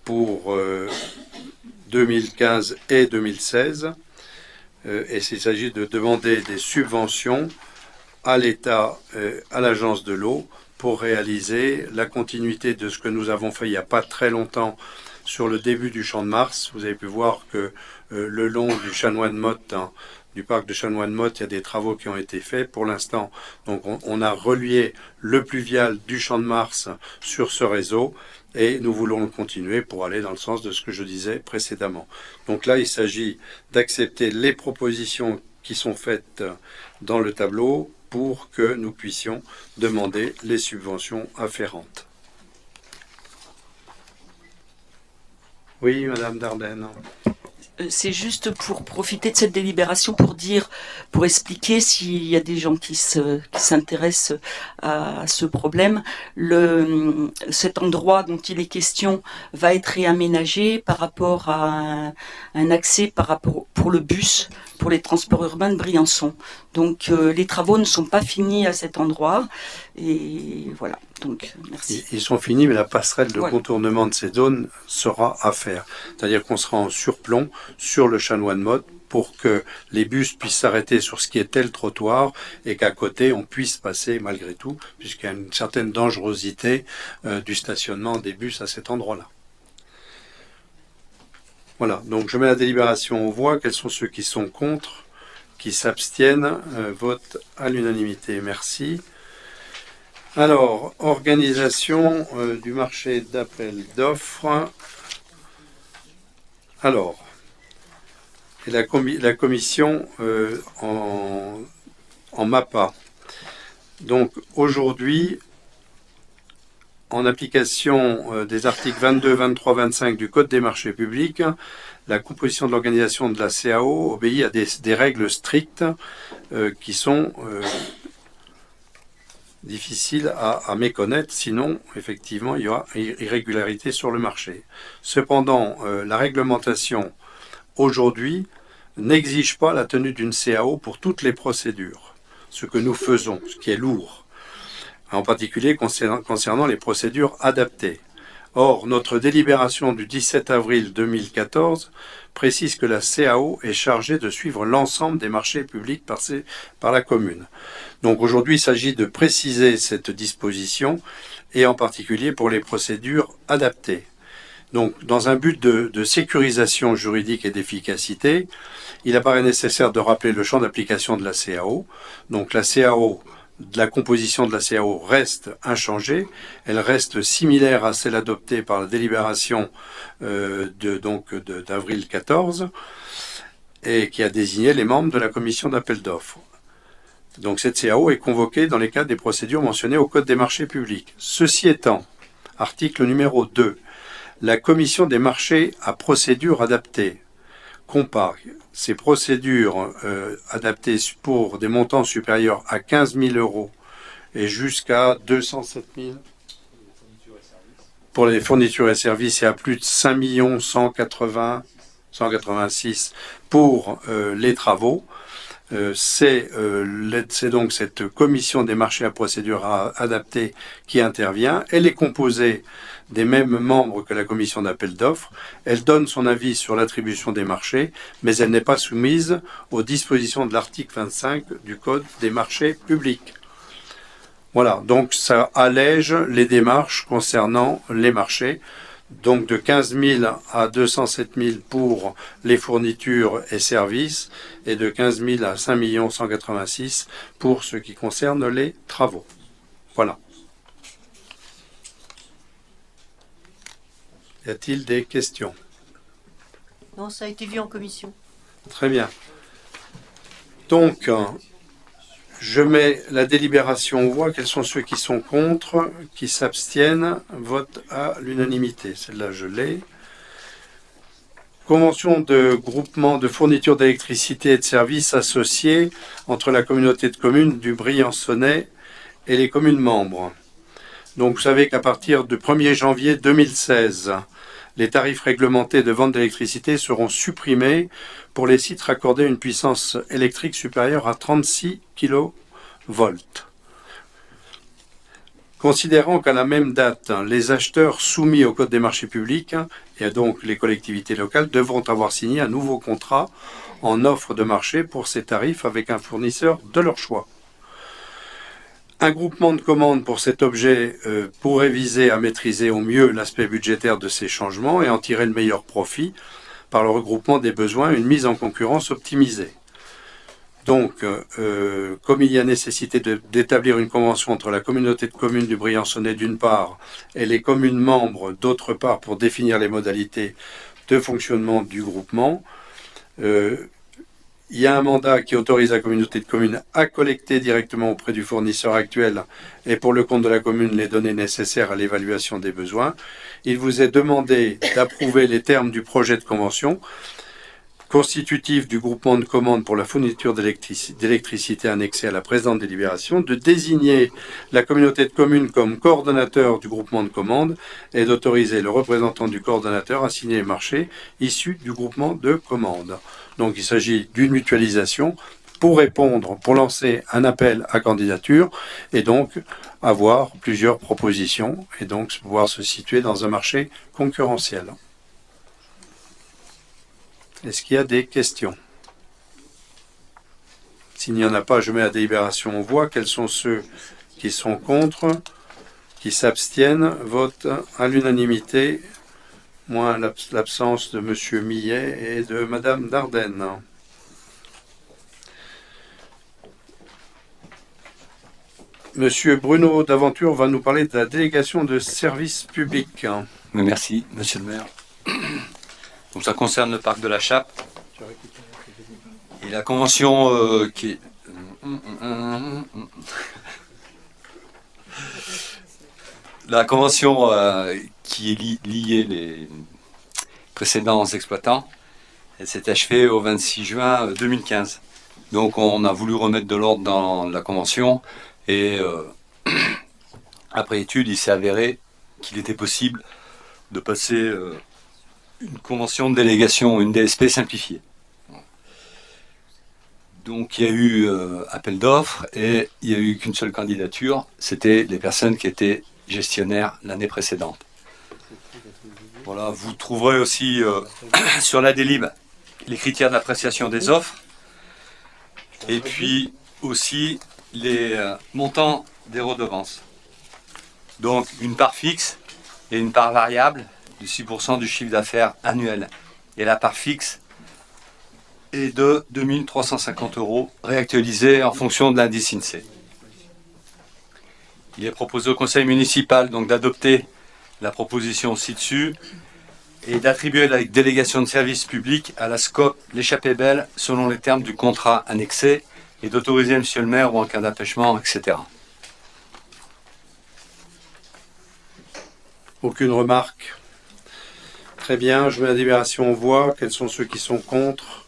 pour 2015 et 2016. Et il s'agit de demander des subventions à l'État, à l'Agence de l'eau, pour réaliser la continuité de ce que nous avons fait il n'y a pas très longtemps sur le début du Champ de Mars. Vous avez pu voir que le long du Chanoine-Motte, du parc de Chanoine-Motte, il y a des travaux qui ont été faits. Pour l'instant, donc on a relié le pluvial du Champ de Mars sur ce réseau et nous voulons le continuer pour aller dans le sens de ce que je disais précédemment. Donc là, il s'agit d'accepter les propositions qui sont faites dans le tableau pour que nous puissions demander les subventions afférentes. Oui, Madame Dardenne. C'est juste pour profiter de cette délibération pour expliquer s'il y a des gens qui s'intéressent à ce problème. Cet endroit dont il est question va être réaménagé par rapport à un accès pour le bus, pour les transports urbains de Briançon. Donc les travaux ne sont pas finis à cet endroit. Et voilà, donc merci. Ils sont finis, mais la passerelle de contournement de ces zones sera à faire. C'est-à-dire qu'on sera en surplomb sur le Chanoine-Motte pour que les bus puissent s'arrêter sur ce qui était le trottoir et qu'à côté on puisse passer malgré tout, puisqu'il y a une certaine dangerosité du stationnement des bus à cet endroit-là. Voilà, donc je mets la délibération aux voix. Quels sont ceux qui sont contre, qui s'abstiennent? Vote à l'unanimité. Merci. Alors, organisation du marché d'appel d'offres. Alors, et la commission en MAPA. Donc aujourd'hui, en application des articles 22, 23, 25 du Code des marchés publics, la composition de l'organisation de la CAO obéit à des règles strictes qui sont difficiles à méconnaître, sinon effectivement il y aura irrégularité sur le marché. Cependant, la réglementation aujourd'hui n'exige pas la tenue d'une CAO pour toutes les procédures, ce que nous faisons, ce qui est lourd, en particulier concernant les procédures adaptées. Or, notre délibération du 17 avril 2014 précise que la CAO est chargée de suivre l'ensemble des marchés publics passés par la commune. Donc aujourd'hui, il s'agit de préciser cette disposition, et en particulier pour les procédures adaptées. Donc, dans un but de sécurisation juridique et d'efficacité, il apparaît nécessaire de rappeler le champ d'application de la CAO. Donc la CAO, la composition de la CAO reste inchangée, elle reste similaire à celle adoptée par la délibération d'avril 14 et qui a désigné les membres de la commission d'appel d'offres. Donc cette CAO est convoquée dans les cadres des procédures mentionnées au Code des marchés publics. Ceci étant, article numéro 2, la commission des marchés à procédure adaptée compare ces procédures adaptées pour des montants supérieurs à 15 000 € et jusqu'à 207 000 pour les fournitures et services et à plus de 5 186 pour les travaux. C'est donc cette commission des marchés à procédure adaptée qui intervient. Elle est composée des mêmes membres que la commission d'appel d'offres. Elle donne son avis sur l'attribution des marchés, mais elle n'est pas soumise aux dispositions de l'article 25 du Code des marchés publics. Voilà, donc ça allège les démarches concernant les marchés. Donc de 15 000 à 207 000 pour les fournitures et services et de 15 000 à 5 186 pour ce qui concerne les travaux. Voilà. Y a-t-il des questions? Non, ça a été vu en commission. Très bien. Donc, je mets la délibération aux voix. Quels sont ceux qui sont contre, qui s'abstiennent? Vote à l'unanimité. Celle-là, je l'ai. Convention de groupement de fourniture d'électricité et de services associés entre la communauté de communes du Briançonnais et les communes membres. Donc, vous savez qu'à partir du 1er janvier 2016, les tarifs réglementés de vente d'électricité seront supprimés pour les sites raccordés à une puissance électrique supérieure à 36 kV. Considérant qu'à la même date, les acheteurs soumis au Code des marchés publics, et donc les collectivités locales, devront avoir signé un nouveau contrat en offre de marché pour ces tarifs avec un fournisseur de leur choix. Un groupement de commandes pour cet objet pourrait viser à maîtriser au mieux l'aspect budgétaire de ces changements et en tirer le meilleur profit par le regroupement des besoins et une mise en concurrence optimisée. Donc, comme il y a nécessité d'établir une convention entre la communauté de communes du Briançonnais d'une part et les communes membres d'autre part pour définir les modalités de fonctionnement du groupement, il y a un mandat qui autorise la communauté de communes à collecter directement auprès du fournisseur actuel et pour le compte de la commune les données nécessaires à l'évaluation des besoins. Il vous est demandé d'approuver les termes du projet de convention constitutif du groupement de commandes pour la fourniture d'électricité annexée à la présente délibération, de désigner la communauté de communes comme coordonnateur du groupement de commandes et d'autoriser le représentant du coordonnateur à signer les marchés issus du groupement de commandes. Donc il s'agit d'une mutualisation pour répondre, pour lancer un appel à candidature et donc avoir plusieurs propositions et donc pouvoir se situer dans un marché concurrentiel. Est-ce qu'il y a des questions? S'il n'y en a pas, je mets la délibération aux voix. Quels sont ceux qui sont contre, qui s'abstiennent? Vote à l'unanimité, moins l'absence de M. Millet et de Mme Dardenne. Monsieur Bruno Daventure va nous parler de la délégation de services publics. Merci, monsieur le maire. Donc ça concerne le parc de la Chappe. Et la convention qui est... La convention qui est liée les précédents exploitants, elle s'est achevée au 26 juin 2015. Donc on a voulu remettre de l'ordre dans la convention et après étude, il s'est avéré qu'il était possible de passer une convention de délégation, une DSP simplifiée. Donc il y a eu appel d'offres et il n'y a eu qu'une seule candidature, c'était les personnes qui étaient gestionnaires l'année précédente. Voilà, vous trouverez aussi sur la délib les critères d'appréciation des offres et puis aussi les montants des redevances. Donc une part fixe et une part variable de 6% du chiffre d'affaires annuel. Et la part fixe est de 2 350 € réactualisée en fonction de l'indice INSEE. Il est proposé au conseil municipal donc d'adopter la proposition ci-dessus et d'attribuer la délégation de service public à la SCOP l'échappée belle selon les termes du contrat annexé et d'autoriser monsieur le maire ou en cas d'empêchement, etc. Aucune remarque? Très bien, je mets la délibération aux voix. Quels sont ceux qui sont contre,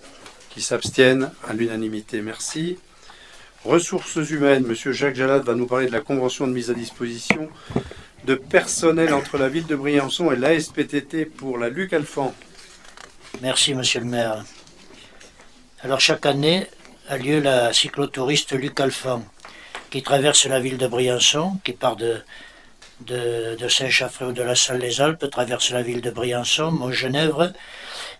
qui s'abstiennent? À l'unanimité, merci. Ressources humaines, monsieur Jacques Jalad va nous parler de la convention de mise à disposition de personnel entre la ville de Briançon et l'ASPTT pour la Luc Alphand. Merci, monsieur le maire. Alors, chaque année a lieu la cyclotouriste Luc Alphand, qui traverse la ville de Briançon, qui part de Saint-Chaffré ou de la Salle-les-Alpes, traverse la ville de Briançon, Montgenèvre,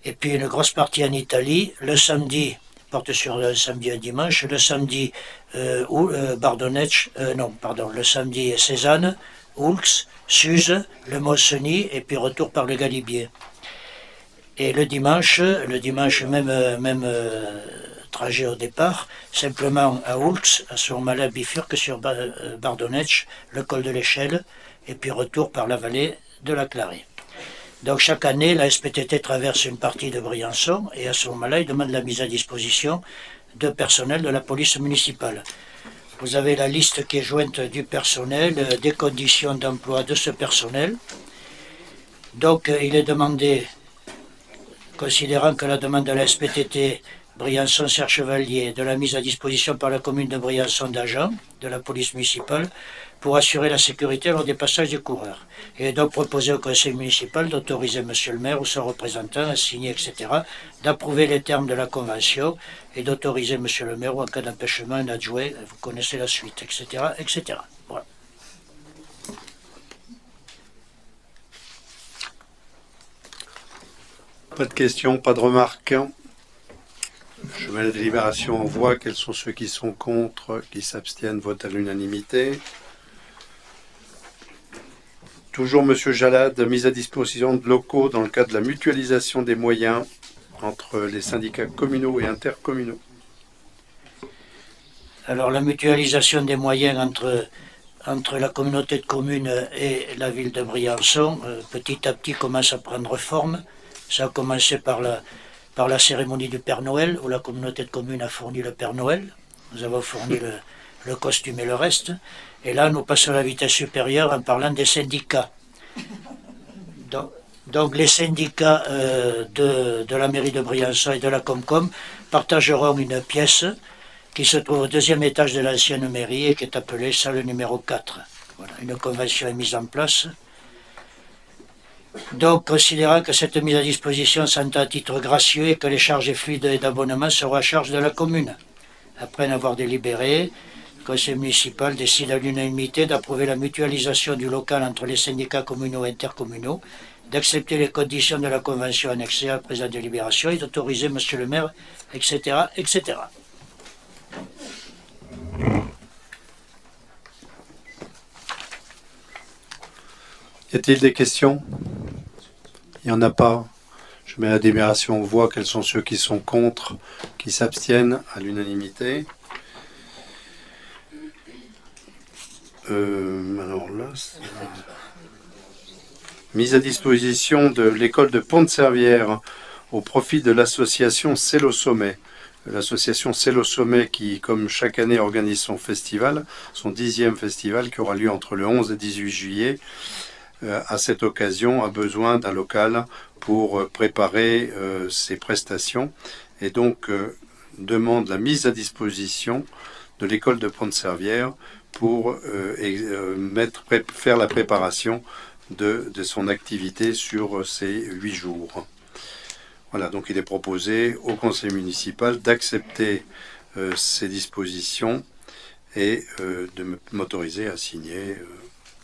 et puis une grosse partie en Italie. Le samedi, porte sur le samedi et dimanche, le samedi le samedi Cézanne, Oulx, Suse, le Mont-Cenis, et puis retour par le Galibier. Et le dimanche même trajet au départ, simplement à Oulx, à ce moment-là bifurque sur Bardonnecq, le col de l'Échelle, et puis retour par la vallée de la Clarée. Donc chaque année, la SPTT traverse une partie de Briançon, et à ce moment-là, il demande la mise à disposition de personnel de la police municipale. Vous avez la liste qui est jointe du personnel, des conditions d'emploi de ce personnel. Donc il est demandé, considérant que la demande de la SPTT Briançon-Serre-Chevalier de la mise à disposition par la commune de Briançon d'agents de la police municipale pour assurer la sécurité lors des passages des coureurs. Il est donc proposé au conseil municipal d'autoriser monsieur le maire ou son représentant à signer, etc., d'approuver les termes de la convention et d'autoriser monsieur le maire ou en cas d'empêchement un adjoint, vous connaissez la suite, etc., etc. Voilà. Pas de questions, pas de remarques. Je mets la délibération en voix. Quels sont ceux qui sont contre, qui s'abstiennent, votent à l'unanimité. Toujours monsieur Jalad, mise à disposition de locaux dans le cadre de la mutualisation des moyens entre les syndicats communaux et intercommunaux. Alors la mutualisation des moyens entre la communauté de communes et la ville de Briançon, petit à petit commence à prendre forme. Ça a commencé par la cérémonie du Père Noël, où la communauté de communes a fourni le Père Noël. Nous avons fourni le costume et le reste. Et là, nous passons à la vitesse supérieure en parlant des syndicats. Donc les syndicats de la mairie de Briançon et de la Comcom partageront une pièce qui se trouve au deuxième étage de l'ancienne mairie et qui est appelée salle numéro 4. Voilà, une convention est mise en place. Donc, considérant que cette mise à disposition s'entend à titre gracieux et que les charges et fluides et d'abonnement seront à charge de la commune. Après en avoir délibéré, le conseil municipal décide à l'unanimité d'approuver la mutualisation du local entre les syndicats communaux et intercommunaux, d'accepter les conditions de la convention annexée à la présente délibération et d'autoriser monsieur le maire, etc., etc. Y a-t-il des questions? Il n'y en a pas. Je mets la délibération en voix. Quels sont ceux qui sont contre, qui s'abstiennent à l'unanimité? Alors là, mise à disposition de l'école de Pont-de-Servières au profit de l'association C'est au Sommet. L'association C'est au Sommet qui, comme chaque année, organise son festival, son 10e festival qui aura lieu entre le 11 et 18 juillet. À cette occasion, a besoin d'un local pour préparer ses prestations et donc demande la mise à disposition de l'école de Pont-de-Servières pour faire la préparation de son activité sur ces 8 jours. Voilà, donc il est proposé au conseil municipal d'accepter ces dispositions et de m'autoriser à signer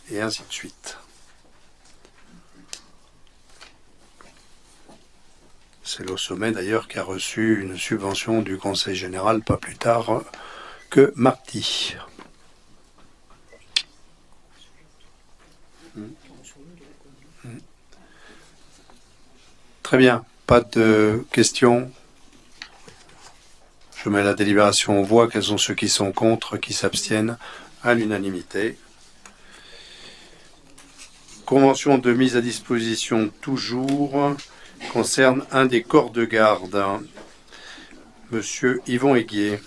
et ainsi de suite. C'est le Sommet d'ailleurs qui a reçu une subvention du Conseil général pas plus tard que mardi. Très bien, pas de questions. Je mets la délibération en voix. Quels sont ceux qui sont contre, qui s'abstiennent à l'unanimité. Convention de mise à disposition toujours concerne un des corps de garde. Monsieur Yvon Aiguier.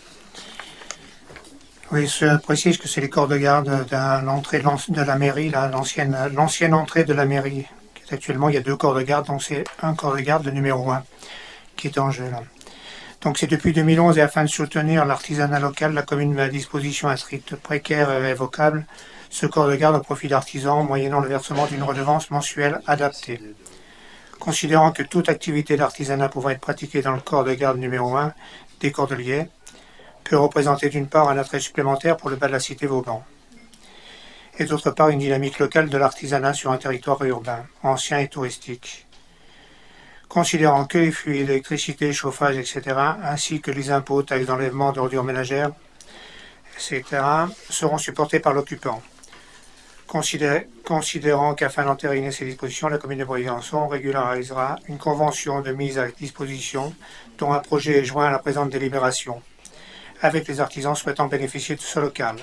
Oui, je précise que c'est les corps de garde de l'entrée de la mairie, l'ancienne entrée de la mairie. Actuellement, il y a 2 corps de garde, donc c'est un corps de garde, le numéro 1, qui est en jeu là. Donc c'est depuis 2011 et afin de soutenir l'artisanat local, la commune met à disposition à titre précaire et révocable ce corps de garde au profit d'artisans, moyennant le versement d'une redevance mensuelle adaptée. Considérant que toute activité d'artisanat pouvant être pratiquée dans le corps de garde numéro 1 des Cordeliers peut représenter d'une part un attrait supplémentaire pour le bas de la cité Vauban, et d'autre part une dynamique locale de l'artisanat sur un territoire urbain, ancien et touristique. Considérant que les fluides, l'électricité, le chauffage, etc., ainsi que les impôts, taxes d'enlèvement d'ordures ménagères, etc., seront supportés par l'occupant. Considérant qu'afin d'entériner ces dispositions, la commune de Briançon régularisera une convention de mise à disposition dont un projet est joint à la présente délibération, avec les artisans souhaitant bénéficier de ce local.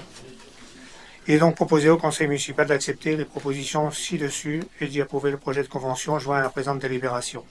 Il est donc proposé au conseil municipal d'accepter les propositions ci-dessus et d'y approuver le projet de convention joint à la présente délibération.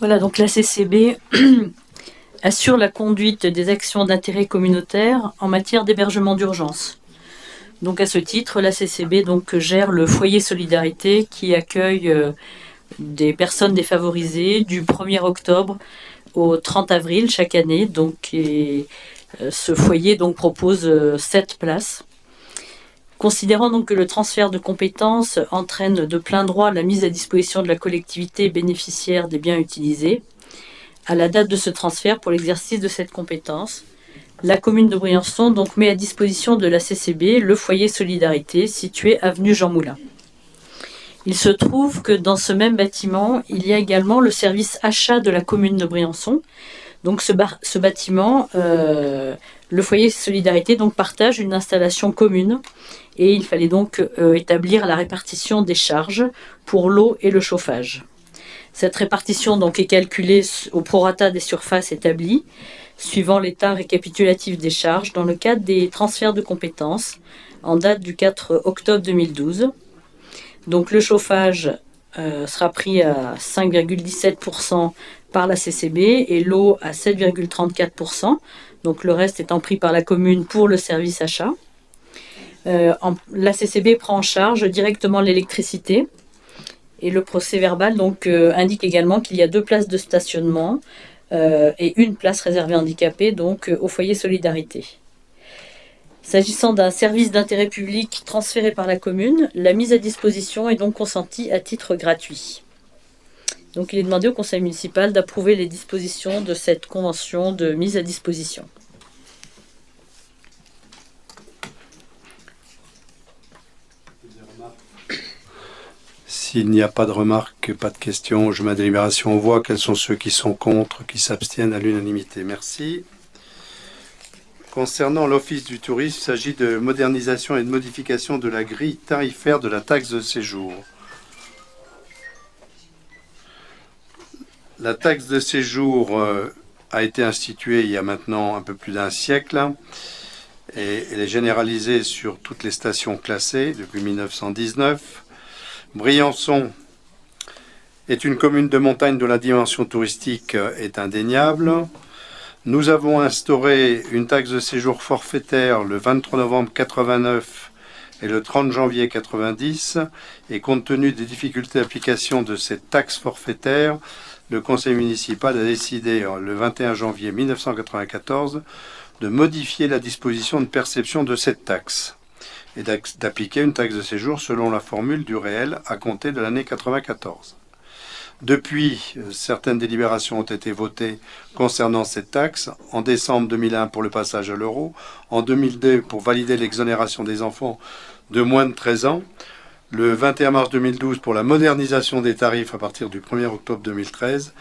Voilà, donc la CCB assure la conduite des actions d'intérêt communautaire en matière d'hébergement d'urgence. Donc à ce titre, la CCB donc, gère le foyer Solidarité qui accueille des personnes défavorisées du 1er octobre au 30 avril chaque année. Donc, ce foyer donc, propose 7 places. Considérant donc que le transfert de compétences entraîne de plein droit la mise à disposition de la collectivité bénéficiaire des biens utilisés, à la date de ce transfert pour l'exercice de cette compétence, la commune de Briançon donc met à disposition de la CCB le foyer Solidarité situé avenue Jean Moulin. Il se trouve que dans ce même bâtiment, il y a également le service achat de la commune de Briançon. Donc ce bâtiment, le foyer Solidarité donc partage une installation commune et il fallait donc établir la répartition des charges pour l'eau et le chauffage. Cette répartition donc est calculée au prorata des surfaces établies, suivant l'état récapitulatif des charges dans le cadre des transferts de compétences en date du 4 octobre 2012. Donc le chauffage sera pris à 5,17% par la CCB et l'eau à 7,34%. Donc le reste étant pris par la commune pour le service achat. La CCB prend en charge directement l'électricité et le procès-verbal donc, indique également qu'il y a 2 places de stationnement et 1 place réservée handicapés donc, au foyer Solidarité. S'agissant d'un service d'intérêt public transféré par la commune, la mise à disposition est donc consentie à titre gratuit. Donc il est demandé au conseil municipal d'approuver les dispositions de cette convention de mise à disposition. S'il n'y a pas de remarques, pas de questions, je mets à délibération. On voit quels sont ceux qui sont contre, qui s'abstiennent à l'unanimité. Merci. Concernant l'Office du tourisme, il s'agit de modernisation et de modification de la grille tarifaire de la taxe de séjour. La taxe de séjour a été instituée il y a maintenant un peu plus d'1 siècle et elle est généralisée sur toutes les stations classées depuis 1919. Briançon est une commune de montagne dont la dimension touristique est indéniable. Nous avons instauré une taxe de séjour forfaitaire le 23 novembre 89 et le 30 janvier 90 et compte tenu des difficultés d'application de cette taxe forfaitaire, le conseil municipal a décidé le 21 janvier 1994 de modifier la disposition de perception de cette taxe et d'appliquer une taxe de séjour selon la formule du réel à compter de l'année 94. Depuis, certaines délibérations ont été votées concernant cette taxe. En décembre 2001 pour le passage à l'euro, en 2002 pour valider l'exonération des enfants de moins de 13 ans, le 21 mars 2012 pour la modernisation des tarifs à partir du 1er octobre 2013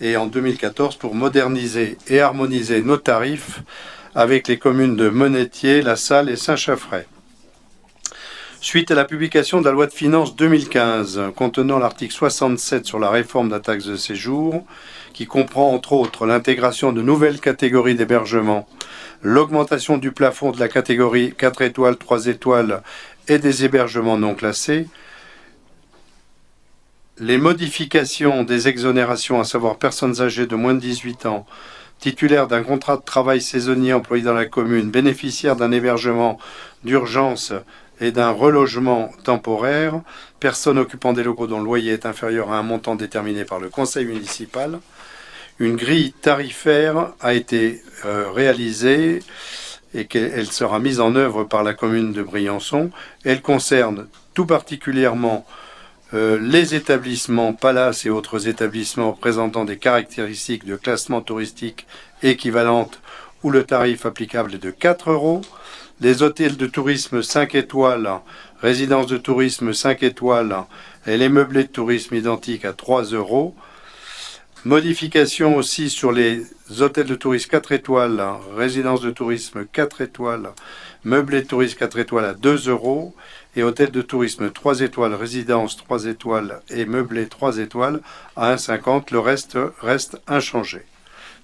et en 2014 pour moderniser et harmoniser nos tarifs avec les communes de Monetier, La Salle et Saint-Chaffray. Suite à la publication de la loi de finances 2015 contenant l'article 67 sur la réforme de la taxe de séjour, qui comprend entre autres l'intégration de nouvelles catégories d'hébergement, l'augmentation du plafond de la catégorie 4 étoiles, 3 étoiles et des hébergements non classés, les modifications des exonérations, à savoir personnes âgées de moins de 18 ans, titulaires d'un contrat de travail saisonnier employé dans la commune, bénéficiaires d'un hébergement d'urgence et d'un relogement temporaire, personnes occupant des locaux dont le loyer est inférieur à un montant déterminé par le conseil municipal. Une grille tarifaire a été réalisée et qu'elle sera mise en œuvre par la commune de Briançon. Elle concerne tout particulièrement les établissements Palace et autres établissements présentant des caractéristiques de classement touristique équivalentes où le tarif applicable est de 4 €, les hôtels de tourisme 5 étoiles, résidences de tourisme 5 étoiles et les meublés de tourisme identiques à 3 €. Modification aussi sur les hôtels de tourisme 4 étoiles, résidences de tourisme 4 étoiles, meublés de tourisme 4 étoiles à 2 € et hôtels de tourisme 3 étoiles, résidence 3 étoiles et meublés 3 étoiles à 1,50 €. Le reste inchangé.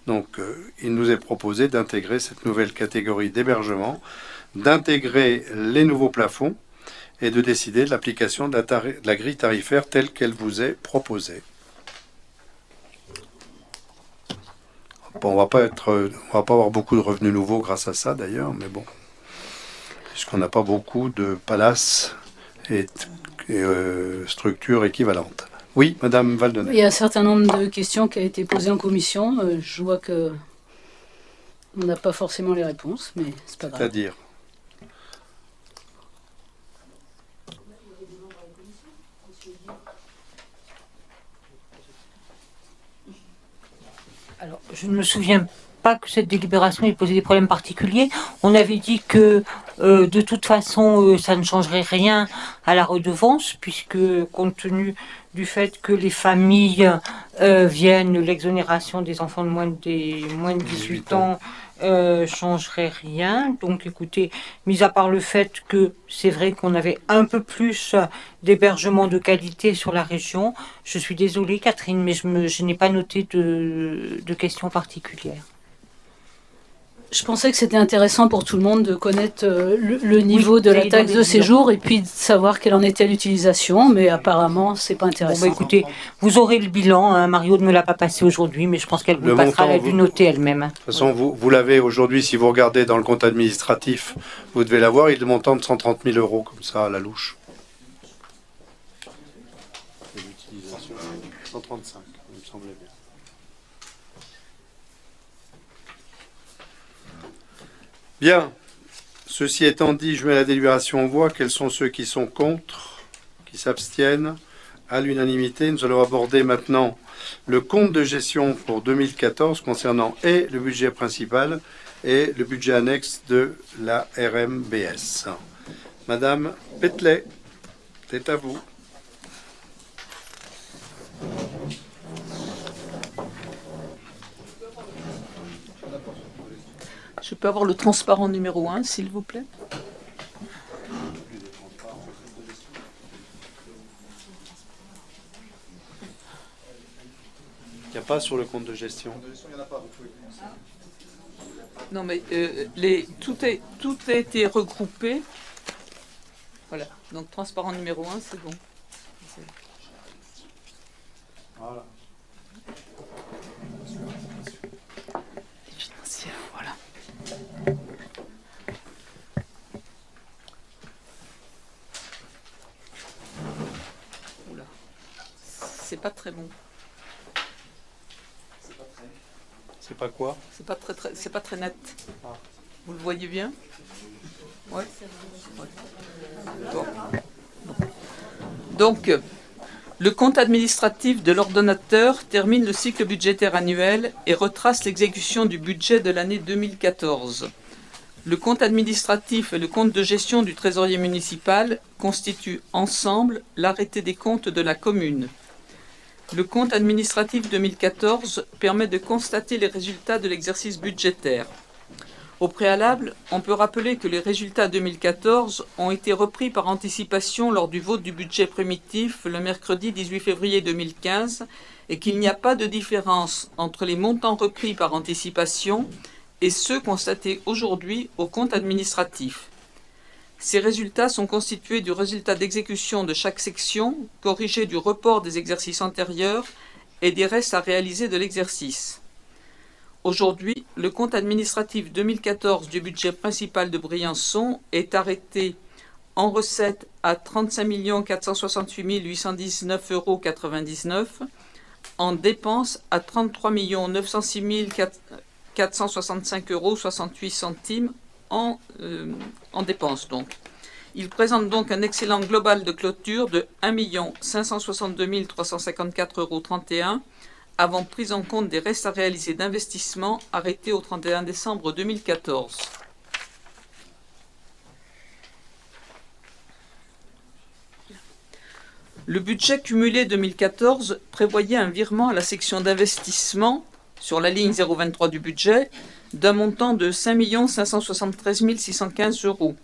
Donc il nous est proposé d'intégrer cette nouvelle catégorie d'hébergement, d'intégrer les nouveaux plafonds et de décider de l'application de la grille tarifaire telle qu'elle vous est proposée. Bon, on va pas avoir beaucoup de revenus nouveaux grâce à ça d'ailleurs, mais bon, puisqu'on n'a pas beaucoup de palaces et structures équivalentes. Oui, Madame Valdenay. Il y a un certain nombre de questions qui ont été posées en commission. Je vois que on n'a pas forcément les réponses, mais c'est pas grave. C'est-à-dire ? Alors, je ne me souviens pas que cette délibération ait posé des problèmes particuliers. On avait dit que de toute façon, ça ne changerait rien à la redevance, puisque compte tenu du fait que les familles viennent, l'exonération des enfants de moins de 18 ans changerait rien. Donc écoutez, mis à part le fait que c'est vrai qu'on avait un peu plus d'hébergement de qualité sur la région, je suis désolée Catherine, mais je n'ai pas noté de questions particulières. Je pensais que c'était intéressant pour tout le monde de connaître le niveau de la taxe de séjour et puis de savoir quelle en était l'utilisation, mais apparemment, c'est pas intéressant. Bon, bah, écoutez, vous aurez le bilan, hein. Mario ne me l'a pas passé aujourd'hui, mais je pense qu'elle vous passera, elle a dû noter elle-même. De toute façon, vous l'avez aujourd'hui, si vous regardez dans le compte administratif, vous devez l'avoir, il est le montant de 130 000 €, comme ça, à la louche. L'utilisation, 135, il me semblait bien. Bien, ceci étant dit, je mets la délibération en voix. Quels sont ceux qui sont contre, qui s'abstiennent? À l'unanimité, nous allons aborder maintenant le compte de gestion pour 2014 concernant et le budget principal et le budget annexe de la RMBS. Madame Petley, c'est à vous. Je peux avoir le transparent numéro 1, s'il vous plaît? Il n'y a pas sur le compte de gestion. Non, mais tout a été regroupé. Voilà. Donc, transparent numéro 1, c'est bon. Voilà. Financière, voilà. Oula. C'est pas très bon. C'est pas quoi? C'est pas très net. Vous le voyez bien? Ouais. Bon. Donc, le compte administratif de l'ordonnateur termine le cycle budgétaire annuel et retrace l'exécution du budget de l'année 2014. Le compte administratif et le compte de gestion du trésorier municipal constituent ensemble l'arrêté des comptes de la commune. Le compte administratif 2014 permet de constater les résultats de l'exercice budgétaire. Au préalable, on peut rappeler que les résultats 2014 ont été repris par anticipation lors du vote du budget primitif le mercredi 18 février 2015 et qu'il n'y a pas de différence entre les montants repris par anticipation et ceux constatés aujourd'hui au compte administratif. Ces résultats sont constitués du résultat d'exécution de chaque section, corrigé du report des exercices antérieurs et des restes à réaliser de l'exercice. Aujourd'hui, le compte administratif 2014 du budget principal de Briançon est arrêté en recette à 35 468 819,99 €, en dépenses à 33 906 465,68 € en dépenses donc. Il présente donc un excellent global de clôture de 1 562 354,31 € avant prise en compte des restes à réaliser d'investissement arrêtés au 31 décembre 2014. Le budget cumulé 2014 prévoyait un virement à la section d'investissement sur la ligne 023 du budget d'un montant de 5 573 615 €.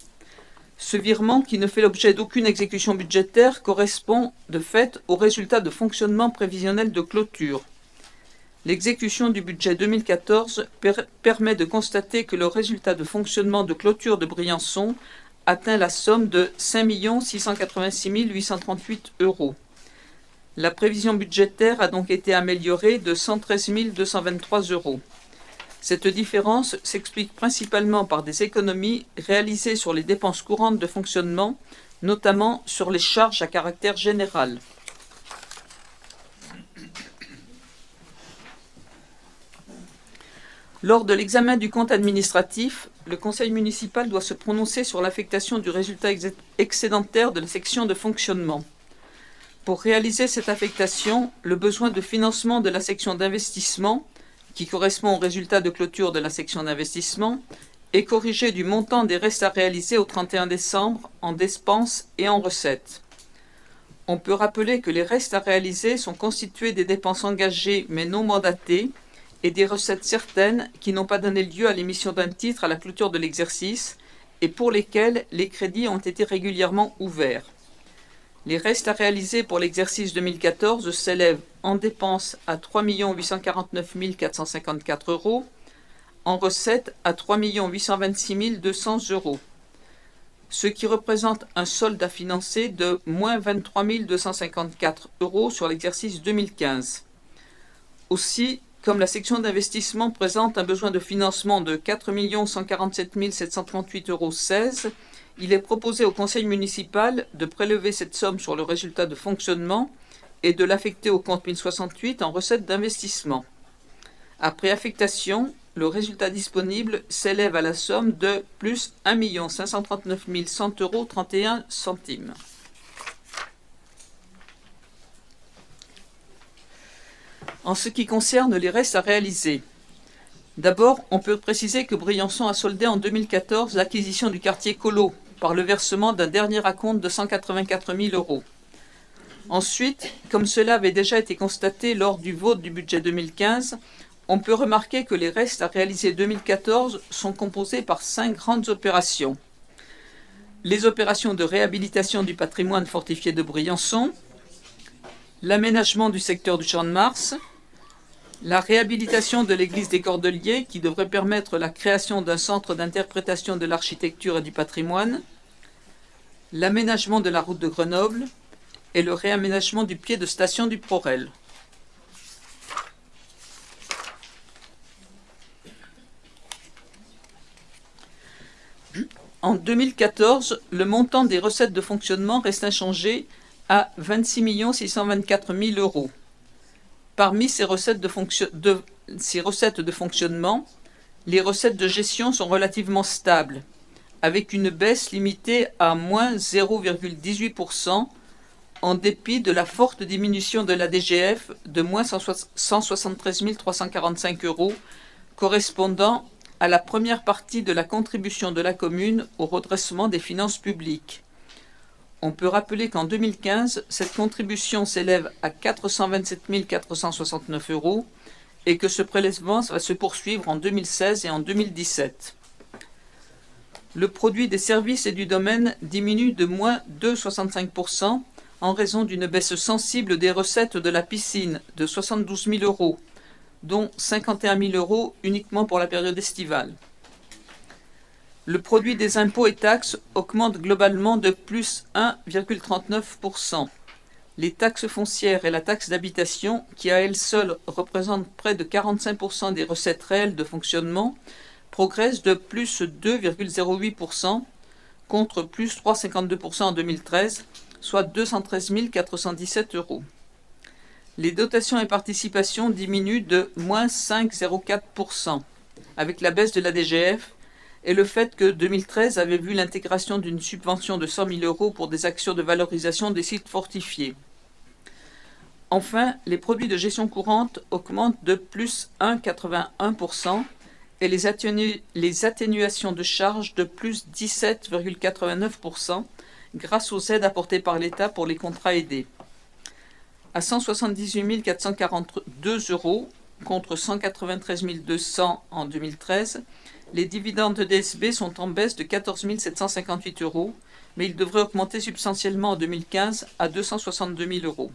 Ce virement, qui ne fait l'objet d'aucune exécution budgétaire, correspond de fait au résultat de fonctionnement prévisionnel de clôture. L'exécution du budget 2014 permet de constater que le résultat de fonctionnement de clôture de Briançon atteint la somme de 5 686 838 €. La prévision budgétaire a donc été améliorée de 113 223 €. Cette différence s'explique principalement par des économies réalisées sur les dépenses courantes de fonctionnement, notamment sur les charges à caractère général. Lors de l'examen du compte administratif, le conseil municipal doit se prononcer sur l'affectation du résultat excédentaire de la section de fonctionnement. Pour réaliser cette affectation, le besoin de financement de la section d'investissement, qui correspond au résultat de clôture de la section d'investissement, est corrigé du montant des restes à réaliser au 31 décembre en dépenses et en recettes. On peut rappeler que les restes à réaliser sont constitués des dépenses engagées mais non mandatées et des recettes certaines qui n'ont pas donné lieu à l'émission d'un titre à la clôture de l'exercice et pour lesquelles les crédits ont été régulièrement ouverts. Les restes à réaliser pour l'exercice 2014 s'élèvent en dépenses à 3 849 454 €, en recettes à 3 826 200 €, ce qui représente un solde à financer de moins 23 254 € sur l'exercice 2015. Aussi, comme la section d'investissement présente un besoin de financement de 4 147 738,16 €, il est proposé au conseil municipal de prélever cette somme sur le résultat de fonctionnement et de l'affecter au compte 1068 en recettes d'investissement. Après affectation, le résultat disponible s'élève à la somme de plus 1 539 100,31 €. En ce qui concerne les restes à réaliser, d'abord, on peut préciser que Briançon a soldé en 2014 l'acquisition du quartier Colo par le versement d'un dernier acompte de 184 000 €. Ensuite, comme cela avait déjà été constaté lors du vote du budget 2015, on peut remarquer que les restes à réaliser 2014 sont composés par 5 grandes opérations. Les opérations de réhabilitation du patrimoine fortifié de Briançon, l'aménagement du secteur du Champ de Mars, la réhabilitation de l'église des Cordeliers qui devrait permettre la création d'un centre d'interprétation de l'architecture et du patrimoine, l'aménagement de la route de Grenoble et le réaménagement du pied de station du Prorel. En 2014, le montant des recettes de fonctionnement reste inchangé à 26 624 000 €. Parmi ces recettes de fonctionnement, les recettes de gestion sont relativement stables, avec une baisse limitée à moins 0,18%, en dépit de la forte diminution de la DGF de moins 173 345 €, correspondant à la première partie de la contribution de la commune au redressement des finances publiques. On peut rappeler qu'en 2015, cette contribution s'élève à 427 469 € et que ce prélèvement va se poursuivre en 2016 et en 2017. Le produit des services et du domaine diminue de moins 2,65% en raison d'une baisse sensible des recettes de la piscine de 72 000 euros, dont 51 000 euros uniquement pour la période estivale. Le produit des impôts et taxes augmente globalement de plus 1,39%. Les taxes foncières et la taxe d'habitation, qui à elles seules représentent près de 45% des recettes réelles de fonctionnement, progressent de plus 2,08% contre plus 3,52% en 2013, soit 213 417 euros. Les dotations et participations diminuent de moins 5,04%, avec la baisse de la DGF et le fait que 2013 avait vu l'intégration d'une subvention de 100 000 euros pour des actions de valorisation des sites fortifiés. Enfin, les produits de gestion courante augmentent de plus 1,81% et les atténuations de charges de plus 17,89% grâce aux aides apportées par l'État pour les contrats aidés. À 178 442 euros contre 193 200 en 2013, les dividendes de DSB sont en baisse de 14 758 euros, mais ils devraient augmenter substantiellement en 2015 à 262 000 euros.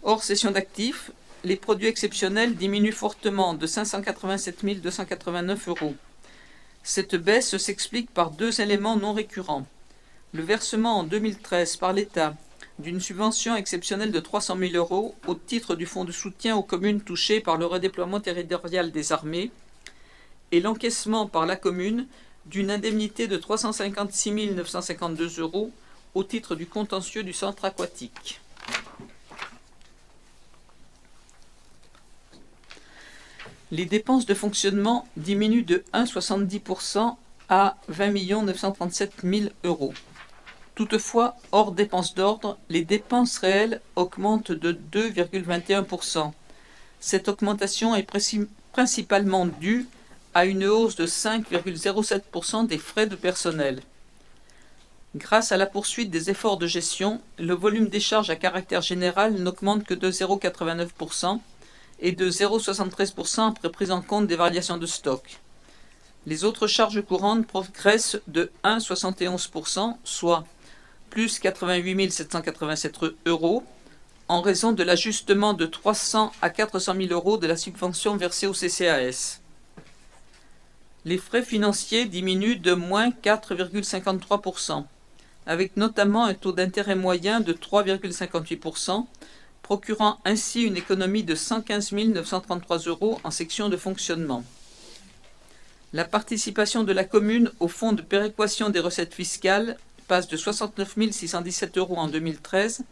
Hors cession d'actifs, les produits exceptionnels diminuent fortement de 587 289 euros. Cette baisse s'explique par deux éléments non récurrents. Le versement en 2013 par l'État d'une subvention exceptionnelle de 300 000 euros au titre du fonds de soutien aux communes touchées par le redéploiement territorial des armées et l'encaissement par la commune d'une indemnité de 356 952 euros au titre du contentieux du centre aquatique. Les dépenses de fonctionnement diminuent de 1,70% à 20 937 000 euros. Toutefois, hors dépenses d'ordre, les dépenses réelles augmentent de 2,21%. Cette augmentation est principalement due à une hausse de 5,07% des frais de personnel. Grâce à la poursuite des efforts de gestion, le volume des charges à caractère général n'augmente que de 0,89% et de 0,73% après prise en compte des variations de stock. Les autres charges courantes progressent de 1,71%, soit plus 88 787 euros, en raison de l'ajustement de 300 à 400 000 euros de la subvention versée au CCAS. Les frais financiers diminuent de moins 4,53%, avec notamment un taux d'intérêt moyen de 3,58%, procurant ainsi une économie de 115 933 euros en section de fonctionnement. La participation de la commune au fonds de péréquation des recettes fiscales passe de 69 617 euros en 2013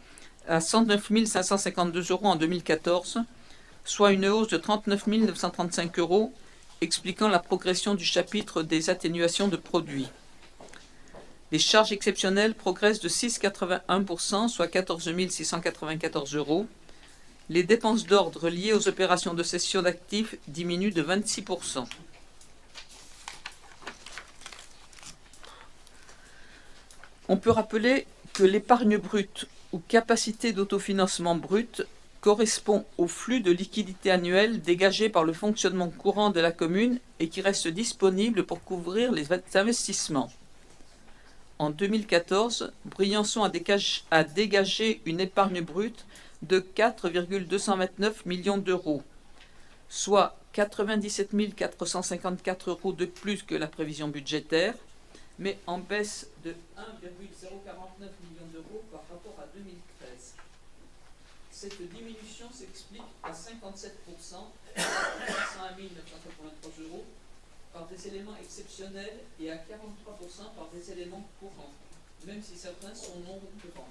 à 109 552 euros en 2014, soit une hausse de 39 935 euros, expliquant la progression du chapitre des atténuations de produits. Les charges exceptionnelles progressent de 6,81%, soit 14 694 euros. Les dépenses d'ordre liées aux opérations de cession d'actifs diminuent de 26%. On peut rappeler que l'épargne brute ou capacité d'autofinancement brute correspond au flux de liquidité annuel dégagé par le fonctionnement courant de la commune et qui reste disponible pour couvrir les investissements. En 2014, Briançon a dégagé une épargne brute de 4,229 millions d'euros, soit 97 454 euros de plus que la prévision budgétaire, mais en baisse de 1,049 millions d'euros par rapport à 2013. Cette diminution s'explique à 57%, 101 983 euros, par des éléments exceptionnels et à 43% par des éléments courants, même si certains sont non courants.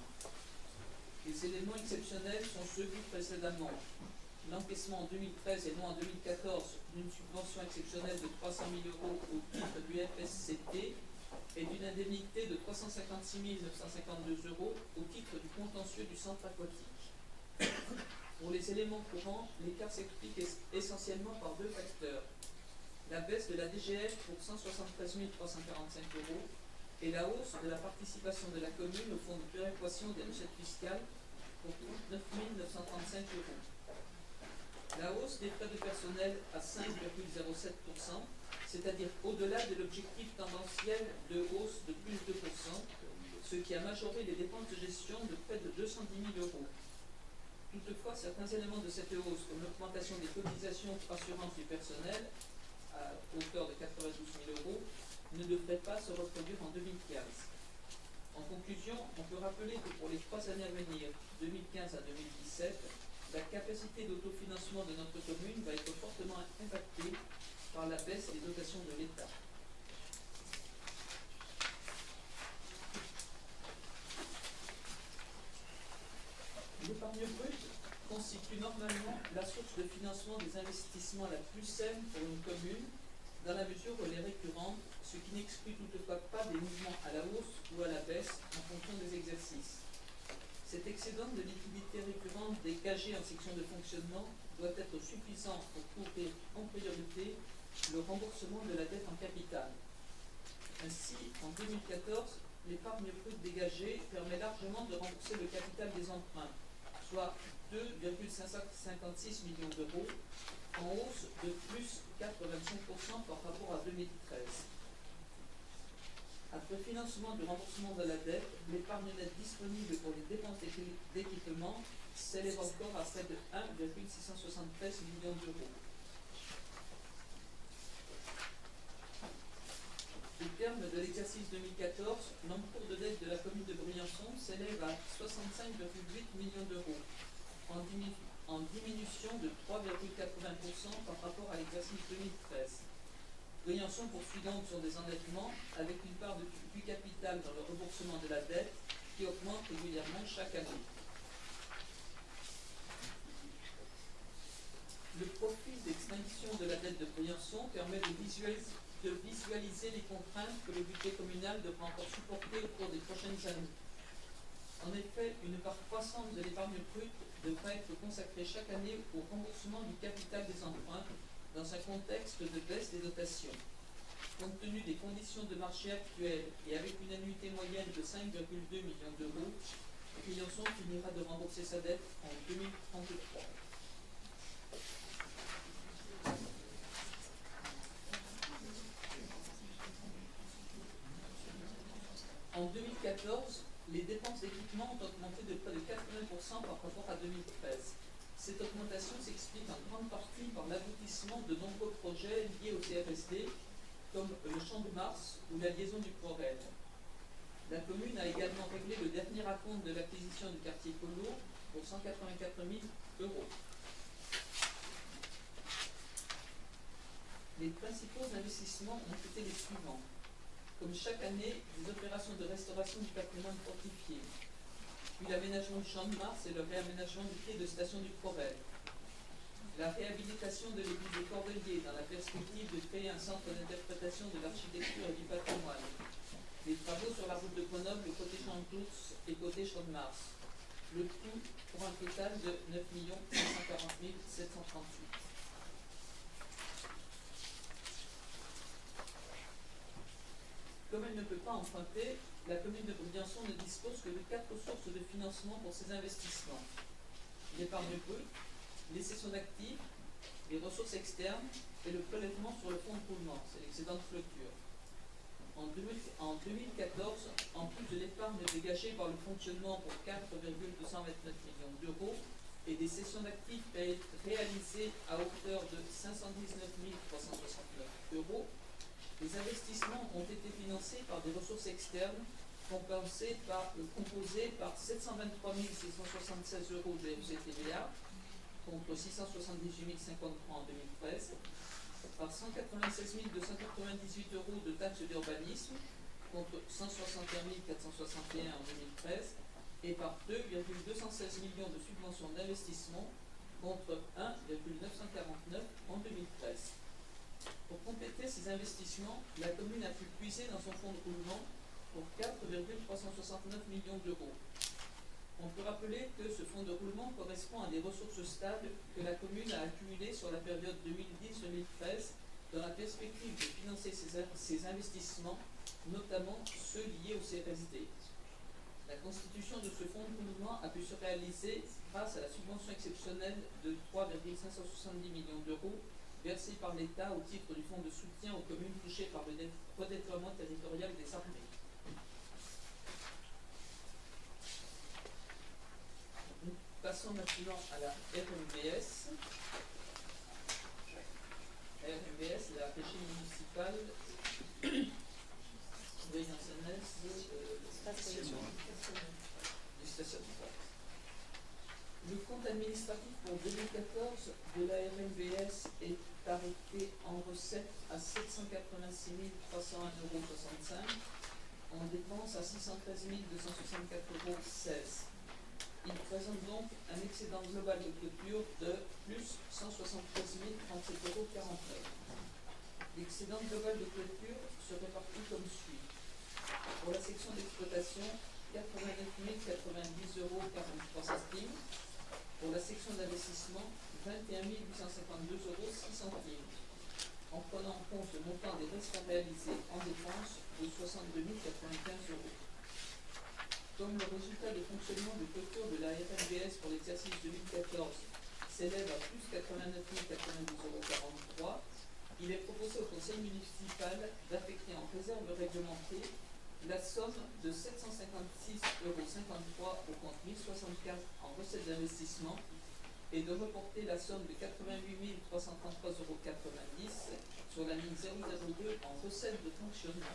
Les éléments exceptionnels sont ceux vus précédemment. L'encaissement en 2013 et non en 2014 d'une subvention exceptionnelle de 300 000 euros au titre du FSCT et d'une indemnité de 356 952 euros au titre du contentieux du centre aquatique. Pour les éléments courants, l'écart s'explique essentiellement par deux facteurs. La baisse de la DGF pour 173 345 euros et la hausse de la participation de la commune au fonds de péréquation des recettes fiscales pour 39 935 euros. La hausse des frais de personnel à 5,07%, c'est-à-dire au-delà de l'objectif tendanciel de hausse de plus de 2%, ce qui a majoré les dépenses de gestion de près de 210 000 euros. Toutefois, certains éléments de cette hausse, comme l'augmentation des cotisations pour assurance du personnel à hauteur de 92 000 euros, ne devraient pas se reproduire en 2015. En conclusion, on peut rappeler que pour les 3 années à venir, 2015 à 2017, la capacité d'autofinancement de notre commune va être fortement impactée par la baisse des dotations de l'État. L'épargne brute constitue normalement la source de financement des investissements la plus saine pour une commune, dans la mesure où elle est récurrente, ce qui n'exclut toutefois pas des mouvements à la hausse ou à la baisse en fonction des exercices. Cet excédent de liquidité récurrente dégagé en section de fonctionnement doit être suffisant pour couvrir en priorité le remboursement de la dette en capital. Ainsi, en 2014, l'épargne brute dégagée permet largement de rembourser le capital des emprunts, soit 2,556 millions d'euros, en hausse de plus 4,25% par rapport à 2013. Après financement du remboursement de la dette, l'épargne nette disponible pour les dépenses d'équipement s'élève encore à près de 1,673 millions d'euros. Au terme de l'exercice 2014, l'encours de dette de la commune de Briançon s'élève à 65,8 millions d'euros, en diminution de 3,80% par rapport à l'exercice 2013. Briançon poursuit donc sur des endettements avec une part du capital dans le remboursement de la dette qui augmente régulièrement chaque année. Le profil d'extinction de la dette de Briançon permet de visualiser les contraintes que le budget communal devra encore supporter au cours des prochaines années. En effet, une part croissante de l'épargne brute devra être consacrée chaque année au remboursement du capital des emprunts dans un contexte de baisse des dotations. Compte tenu des conditions de marché actuelles et avec une annuité moyenne de 5,2 millions d'euros, Briançon finira de rembourser sa dette en 2033. En 2014, les dépenses d'équipement ont augmenté de près de 80% par rapport à 2013. Cette augmentation s'explique en grande partie par l'aboutissement de nombreux projets liés au CRSD, comme le Champ de Mars ou la liaison du Corel. La commune a également réglé le dernier acompte de l'acquisition du quartier Colo pour 184 000 euros. Les principaux investissements ont été les suivants. Comme chaque année, des opérations de restauration du patrimoine fortifié, puis l'aménagement du Champ de Mars et le réaménagement du quai de station du Corel, la réhabilitation de l'église des Cordeliers dans la perspective de créer un centre d'interprétation de l'architecture et du patrimoine, les travaux sur la route de Grenoble côté Champ d'Ours et côté Champ de Mars, le tout pour un total de 9 540 738. Comme elle ne peut pas emprunter, la commune de Briançon ne dispose que de 4 sources de financement pour ses investissements. L'épargne brute, les cessions d'actifs, les ressources externes et le prélèvement sur le fonds de roulement, c'est l'excédent de clôture. En 2014, en plus de l'épargne dégagée par le fonctionnement pour 4,229 millions d'euros et des cessions d'actifs réalisées à hauteur de 519 369 euros, les investissements ont été financés par des ressources externes composées par 723 676 euros de FCTVA contre 678 053 en 2013, par 196 298 euros de taxes d'urbanisme contre 161 461 en 2013 et par 2,216 millions de subventions d'investissement contre 1,949 en 2013. Pour compléter ces investissements, la commune a pu puiser dans son fonds de roulement pour 4,369 millions d'euros. On peut rappeler que ce fonds de roulement correspond à des ressources stables que la commune a accumulées sur la période 2010-2013 dans la perspective de financer ses investissements, notamment ceux liés au CRSD. La constitution de ce fonds de mouvement a pu se réaliser grâce à la subvention exceptionnelle de 3,570 millions d'euros versée par l'État au titre du fonds de soutien aux communes touchées par le redéploiement territorial des armées. Nous passons maintenant à la RMBS. RMBS, la régie municipale du stationnement. Le compte administratif pour 2014 de la RMBS est arrêté en recette à 786 301,65 €, en dépenses à 613 264,16 €. Il présente donc un excédent global de clôture de plus 173 037,49 €. L'excédent global de clôture se répartit comme suit. Pour la section d'exploitation, 89 090,43 €. Pour la section d'investissement, 21 852,06 €, en prenant en compte le montant des restes à réaliser en dépenses de 62 095 €. Comme le résultat de fonctionnement de clôture de la RMBS pour l'exercice 2014 s'élève à plus 89 092,43 €, il est proposé au Conseil municipal d'affecter en réserve réglementée la somme de 756,53 € au compte 1064 en recettes d'investissement et de reporter la somme de 88 333,90 € sur la ligne 002 en recettes de fonctionnement.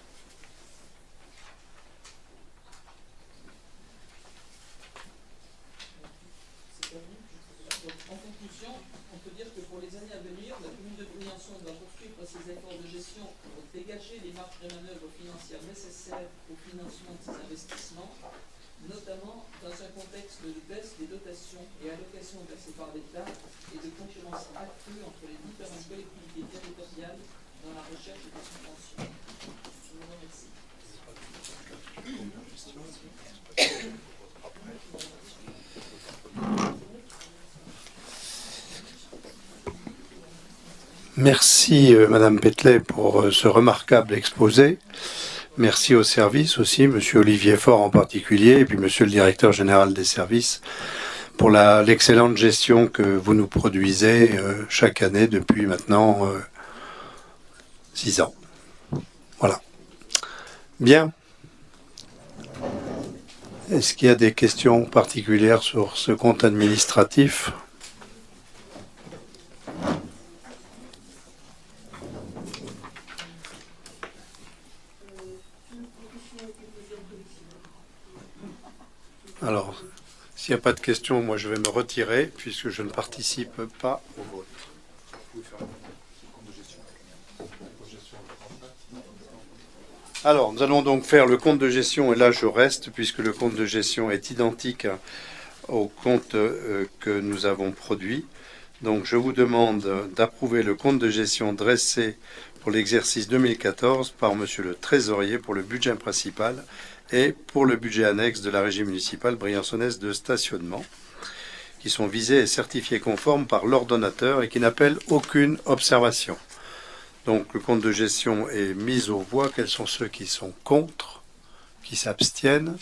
En conclusion, on peut dire que pour les années à venir, la commune de Briançon doit poursuivre ses efforts de gestion pour dégager les marges de manœuvre financières nécessaires au financement de ses investissements, notamment dans un contexte de baisse des dotations et allocations versées par l'État et de concurrence accrue entre les différentes collectivités territoriales dans la recherche des subventions. Je vous remercie. Merci Madame Petley pour ce remarquable exposé. Merci au service aussi, Monsieur Olivier Faure en particulier, et puis Monsieur le Directeur Général des Services, pour l'excellente gestion que vous nous produisez chaque année depuis maintenant 6 ans. Voilà. Bien. Est-ce qu'il y a des questions particulières sur ce compte administratif ? Alors, s'il n'y a pas de questions, moi je vais me retirer puisque je ne participe pas au vote. Alors, nous allons donc faire le compte de gestion et là je reste puisque le compte de gestion est identique au compte que nous avons produit. Donc je vous demande d'approuver le compte de gestion dressé pour l'exercice 2014 par Monsieur le Trésorier pour le budget principal et pour le budget annexe de la régie municipale briançonnaise de stationnement, qui sont visés et certifiés conformes par l'ordonnateur et qui n'appellent aucune observation. Donc le compte de gestion est mis aux voix. Quels sont ceux qui sont contre, qui s'abstiennent?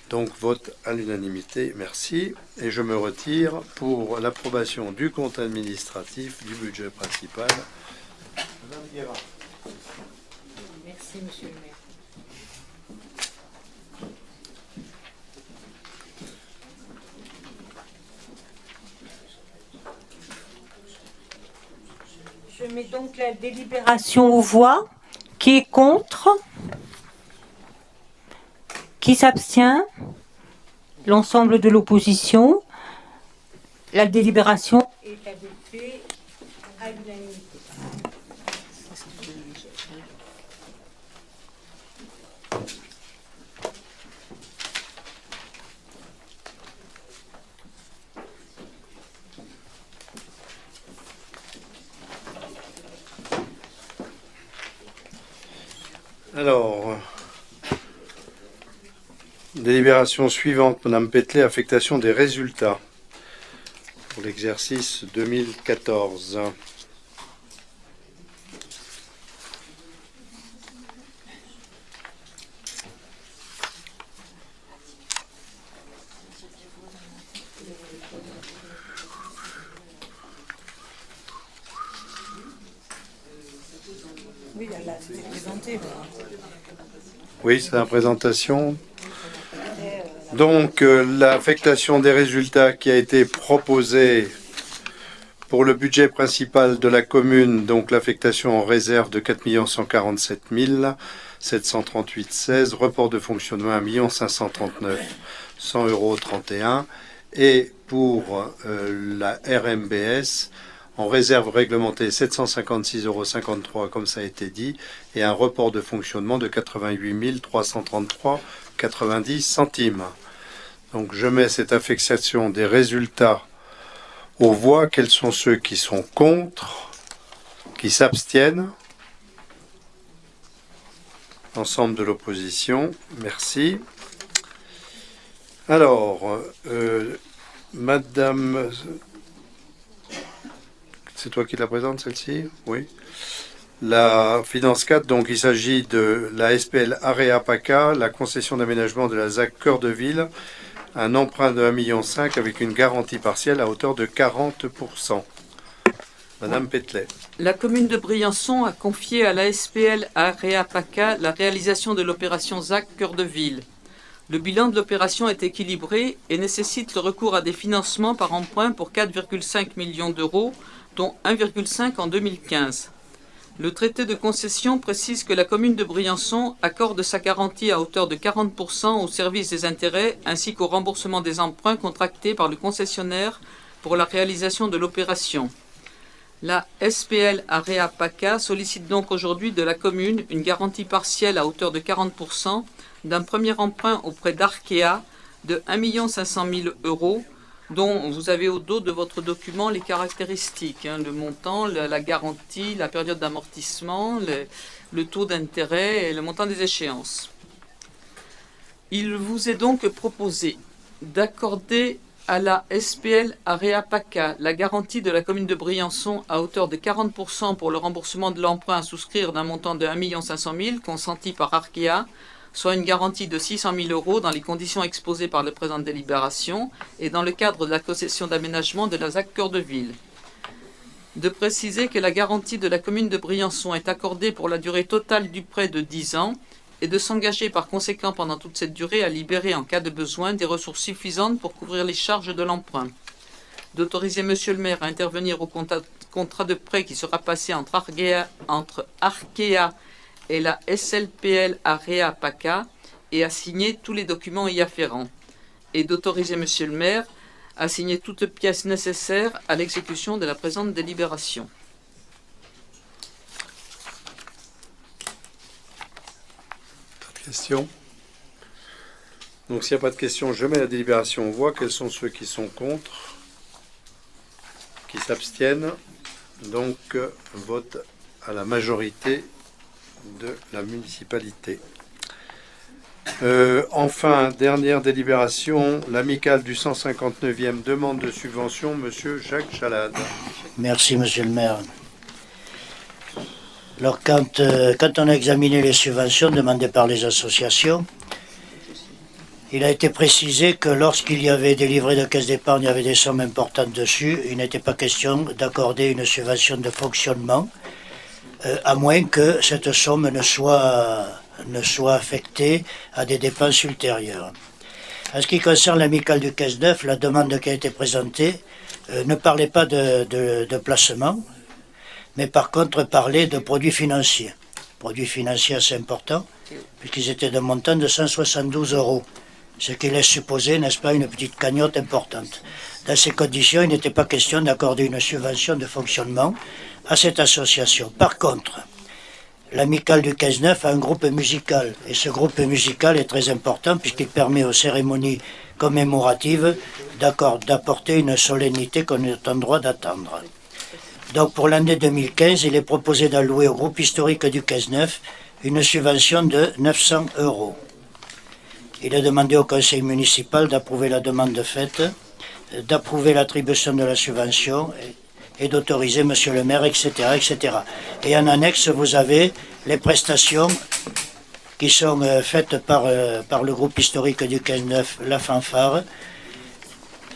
Donc vote à l'unanimité, merci. Et je me retire pour l'approbation du compte administratif du budget principal. Madame Guérin. Merci, Monsieur le maire. Je mets donc la délibération aux voix. Qui est contre? Qui s'abstient? L'ensemble de l'opposition. La délibération est adoptée à l'unanimité. Alors, délibération suivante, Madame Petley, affectation des résultats pour l'exercice 2014. Oui, elle a été présentée. Oui, c'est la présentation. Donc, l'affectation des résultats qui a été proposée pour le budget principal de la commune, donc l'affectation en réserve de 4 147 738,16, report de fonctionnement 1 539 100 € 31, et pour la RMBS, en réserve réglementée 756,53 € comme ça a été dit, et un report de fonctionnement de 88 333,90 centimes. Donc je mets cette affectation des résultats aux voix. Quels sont ceux qui sont contre, qui s'abstiennent? Ensemble de l'opposition, merci. Alors, Madame, c'est toi qui la présente celle-ci? Oui. La finance 4, donc il s'agit de la SPL Area PACA, la concession d'aménagement de la ZAC Cœur de Ville, un emprunt de 1,5 million avec une garantie partielle à hauteur de 40%. Madame Pételet. La commune de Briançon a confié à la SPL Area PACA la réalisation de l'opération ZAC Cœur de Ville. Le bilan de l'opération est équilibré et nécessite le recours à des financements par emprunt pour 4,5 millions d'euros, dont 1,5 en 2015. Le traité de concession précise que la commune de Briançon accorde sa garantie à hauteur de 40% au service des intérêts ainsi qu'au remboursement des emprunts contractés par le concessionnaire pour la réalisation de l'opération. La SPL Area PACA sollicite donc aujourd'hui de la commune une garantie partielle à hauteur de 40% d'un premier emprunt auprès d'Arkea de 1 500 000 €, dont vous avez au dos de votre document les caractéristiques, le montant, la garantie, la période d'amortissement, le taux d'intérêt et le montant des échéances. Il vous est donc proposé d'accorder à la SPL Area PACA la garantie de la commune de Briançon à hauteur de 40% pour le remboursement de l'emprunt à souscrire d'un montant de 1 500 000 consenti par Arkea, soit une garantie de 600 000 € dans les conditions exposées par la présente délibération et dans le cadre de la concession d'aménagement de la ZAC Cœur de Ville. De préciser que la garantie de la commune de Briançon est accordée pour la durée totale du prêt de 10 ans et de s'engager par conséquent pendant toute cette durée à libérer en cas de besoin des ressources suffisantes pour couvrir les charges de l'emprunt. D'autoriser Monsieur le maire à intervenir au contrat de prêt qui sera passé entre Arkea et la SLPL Area PACA et à signer tous les documents y afférents. Et d'autoriser Monsieur le maire à signer toutes pièces nécessaires à l'exécution de la présente délibération. Pas de questions? Donc s'il n'y a pas de questions, je mets la délibération aux voix. Quels sont ceux qui sont contre? Qui s'abstiennent? Donc vote à la majorité de la municipalité. Enfin, dernière délibération, l'amicale du 159e demande de subvention, Monsieur Jacques Chalade. Merci, Monsieur le maire. Alors, quand on a examiné les subventions demandées par les associations, il a été précisé que lorsqu'il y avait des livrets de caisse d'épargne, il y avait des sommes importantes dessus, il n'était pas question d'accorder une subvention de fonctionnement, à moins que cette somme ne soit affectée à des dépenses ultérieures. En ce qui concerne l'amicale du 15-9, la demande qui a été présentée ne parlait pas de placement, mais par contre parlait de produits financiers. Produits financiers assez importants, puisqu'ils étaient d'un montant de 172 €, ce qui laisse supposer, n'est-ce pas, une petite cagnotte importante. Dans ces conditions, il n'était pas question d'accorder une subvention de fonctionnement à cette association. Par contre, l'amicale du 15-9 a un groupe musical, et ce groupe musical est très important puisqu'il permet aux cérémonies commémoratives d'apporter une solennité qu'on est en droit d'attendre. Donc pour l'année 2015, il est proposé d'allouer au groupe historique du 15-9 une subvention de 900 €. Il est demandé au conseil municipal d'approuver la demande faite, d'approuver l'attribution de la subvention et d'autoriser Monsieur le maire, etc., etc. Et en annexe, vous avez les prestations qui sont faites par le groupe historique du 15-9, la fanfare,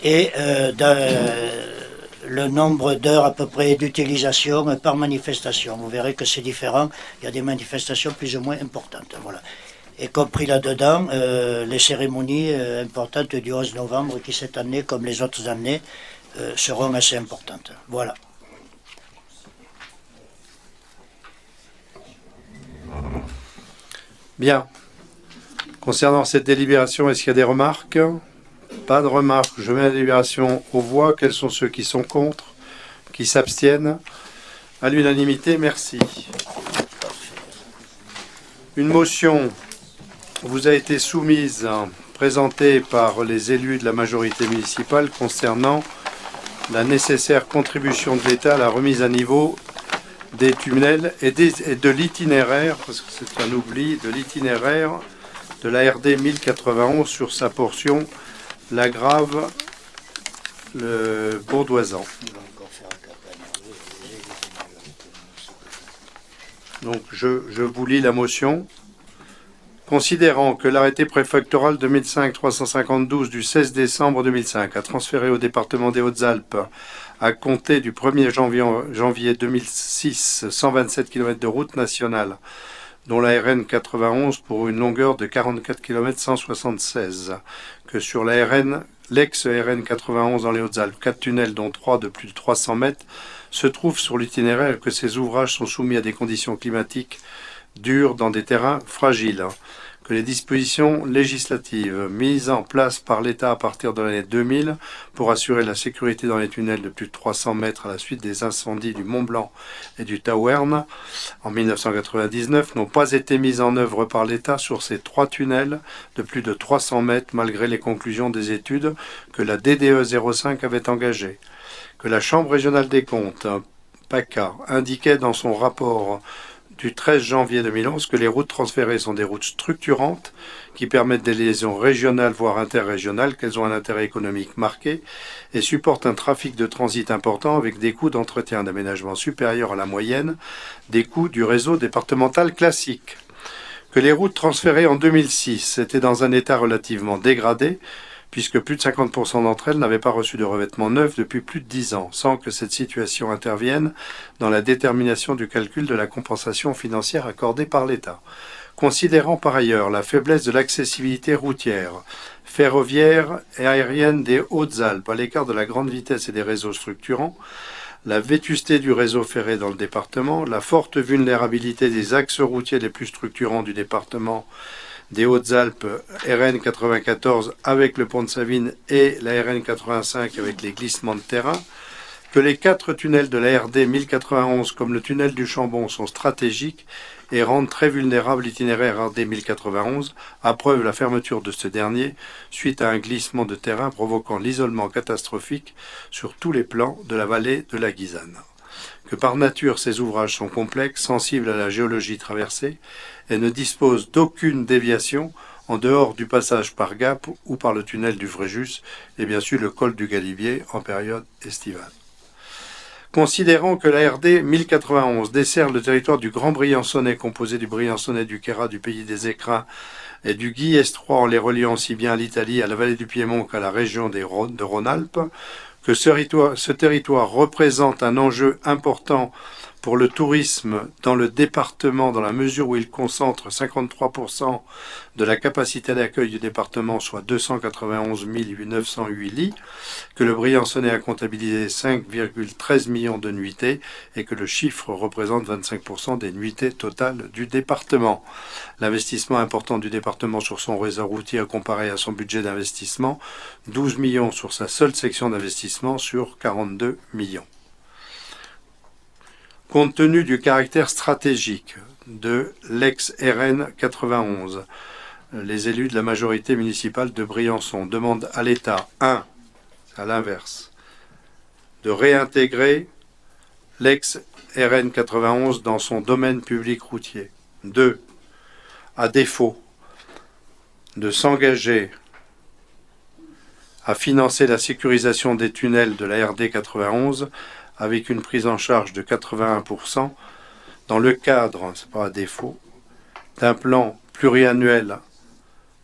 et le nombre d'heures à peu près d'utilisation par manifestation. Vous verrez que c'est différent. Il y a des manifestations plus ou moins importantes. Voilà. Y compris là-dedans, les cérémonies importantes du 11 novembre qui cette année, comme les autres années, seront assez importantes. Voilà. Bien. Concernant cette délibération, est-ce qu'il y a des remarques? Pas de remarques. Je mets la délibération aux voix. Quels sont ceux qui sont contre? Qui s'abstiennent? À l'unanimité, merci. Une motion vous a été soumise, présentée par les élus de la majorité municipale concernant la nécessaire contribution de l'État à la remise à niveau des tunnels et de l'itinéraire, parce que c'est un oubli, de l'itinéraire de la RD 1091 sur sa portion La Grave, le Bourdoisan. Donc je vous lis la motion. Considérant que l'arrêté préfectoral 2005-352 du 16 décembre 2005 a transféré au département des Hautes-Alpes à compter du 1er janvier 2006 127 km de route nationale, dont la RN 91 pour une longueur de 44 km 176, que sur la l'ex-RN 91 dans les Hautes-Alpes, 4 tunnels dont 3 de plus de 300 mètres se trouvent sur l'itinéraire et que ces ouvrages sont soumis à des conditions climatiques dures dans des terrains fragiles, que les dispositions législatives mises en place par l'État à partir de l'année 2000 pour assurer la sécurité dans les tunnels de plus de 300 mètres à la suite des incendies du Mont Blanc et du Tauern en 1999 n'ont pas été mises en œuvre par l'État sur ces 3 tunnels de plus de 300 mètres malgré les conclusions des études que la DDE 05 avait engagées, que la Chambre régionale des comptes, PACA, indiquait dans son rapport du 13 janvier 2011 que les routes transférées sont des routes structurantes qui permettent des liaisons régionales voire interrégionales, qu'elles ont un intérêt économique marqué et supportent un trafic de transit important avec des coûts d'entretien d'aménagement supérieurs à la moyenne des coûts du réseau départemental classique. Que les routes transférées en 2006 étaient dans un état relativement dégradé puisque plus de 50% d'entre elles n'avaient pas reçu de revêtement neuf depuis plus de 10 ans, sans que cette situation intervienne dans la détermination du calcul de la compensation financière accordée par l'État. Considérant par ailleurs la faiblesse de l'accessibilité routière, ferroviaire et aérienne des Hautes-Alpes à l'écart de la grande vitesse et des réseaux structurants, la vétusté du réseau ferré dans le département, la forte vulnérabilité des axes routiers les plus structurants du département des Hautes-Alpes, RN 94 avec le pont de Savines et la RN 85 avec les glissements de terrain, que les 4 tunnels de la RD 1091 comme le tunnel du Chambon sont stratégiques et rendent très vulnérable l'itinéraire RD 1091, à preuve la fermeture de ce dernier suite à un glissement de terrain provoquant l'isolement catastrophique sur tous les plans de la vallée de la Guisane. Que par nature ces ouvrages sont complexes, sensibles à la géologie traversée et ne disposent d'aucune déviation en dehors du passage par Gap ou par le tunnel du Fréjus et bien sûr le col du Galibier en période estivale. Considérant que la RD 1091 dessert le territoire du Grand Briançonnais composé du Briançonnais, du Queyras, du Pays des Écrins et du Guillestroy en les reliant aussi bien à l'Italie, à la vallée du Piémont qu'à la région de Rhône-Alpes, que ce territoire représente un enjeu important pour le tourisme dans le département dans la mesure où il concentre 53% de la capacité d'accueil du département, soit 291 908 lits, que le Briançonnais a comptabilisé 5,13 millions de nuitées et que le chiffre représente 25% des nuitées totales du département. L'investissement important du département sur son réseau routier comparé à son budget d'investissement, 12 millions sur sa seule section d'investissement sur 42 millions. Compte tenu du caractère stratégique de l'ex-RN 91, les élus de la majorité municipale de Briançon demandent à l'État, 1, à l'inverse, de réintégrer l'ex-RN 91 dans son domaine public routier. 2, à défaut, de s'engager à financer la sécurisation des tunnels de la RD 91 avec une prise en charge de 81% dans le cadre, c'est pas à défaut, d'un plan pluriannuel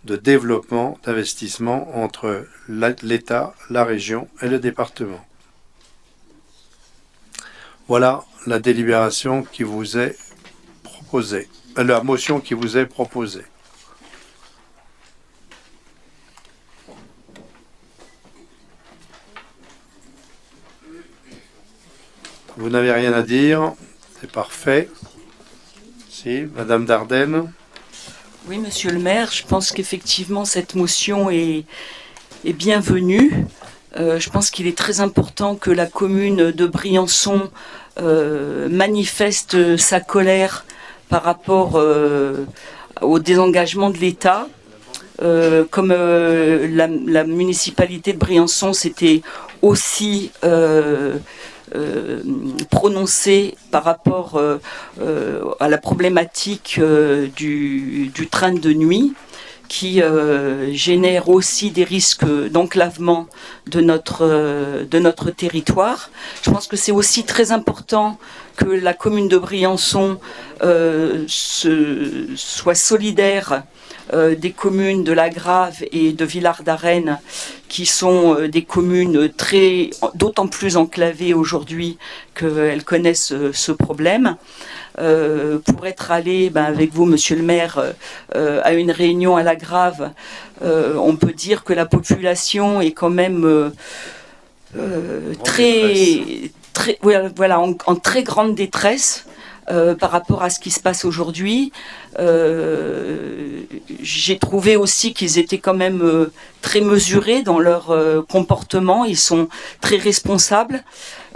de développement, d'investissement entre l'État, la région et le département. Voilà la délibération qui vous est proposée, la motion qui vous est proposée. Vous n'avez rien à dire, c'est parfait. Si, Madame Dardenne. Oui, Monsieur le maire, je pense qu'effectivement cette motion est bienvenue. Je pense qu'il est très important que la commune de Briançon manifeste sa colère par rapport au désengagement de l'État. Comme la municipalité de Briançon s'était aussi prononcée par rapport à la problématique du train de nuit, qui génère aussi des risques d'enclavement de notre territoire. Je pense que c'est aussi très important que la commune de Briançon soit solidaire des communes de La Grave et de Villard-d'Arène, qui sont des communes d'autant plus enclavées aujourd'hui qu'elles connaissent ce problème. Pour être allé avec vous, Monsieur le maire, à une réunion à La Grave, on peut dire que la population est quand même en très grande détresse. Par rapport à ce qui se passe aujourd'hui. J'ai trouvé aussi qu'ils étaient quand même très mesurés dans leur comportement. Ils sont très responsables,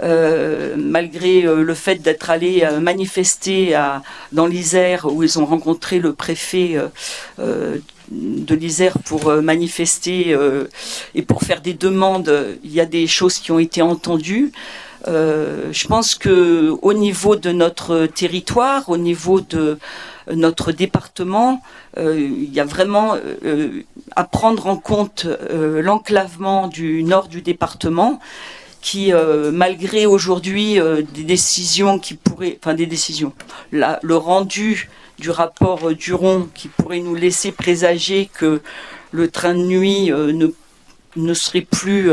malgré le fait d'être allés manifester dans l'Isère, où ils ont rencontré le préfet de l'Isère pour manifester et pour faire des demandes. Il y a des choses qui ont été entendues. Je pense que au niveau de notre territoire, au niveau de notre département, il y a vraiment à prendre en compte l'enclavement du nord du département, qui, malgré aujourd'hui des décisions qui pourraient, le rendu du rapport Duron qui pourrait nous laisser présager que le train de nuit ne serait plus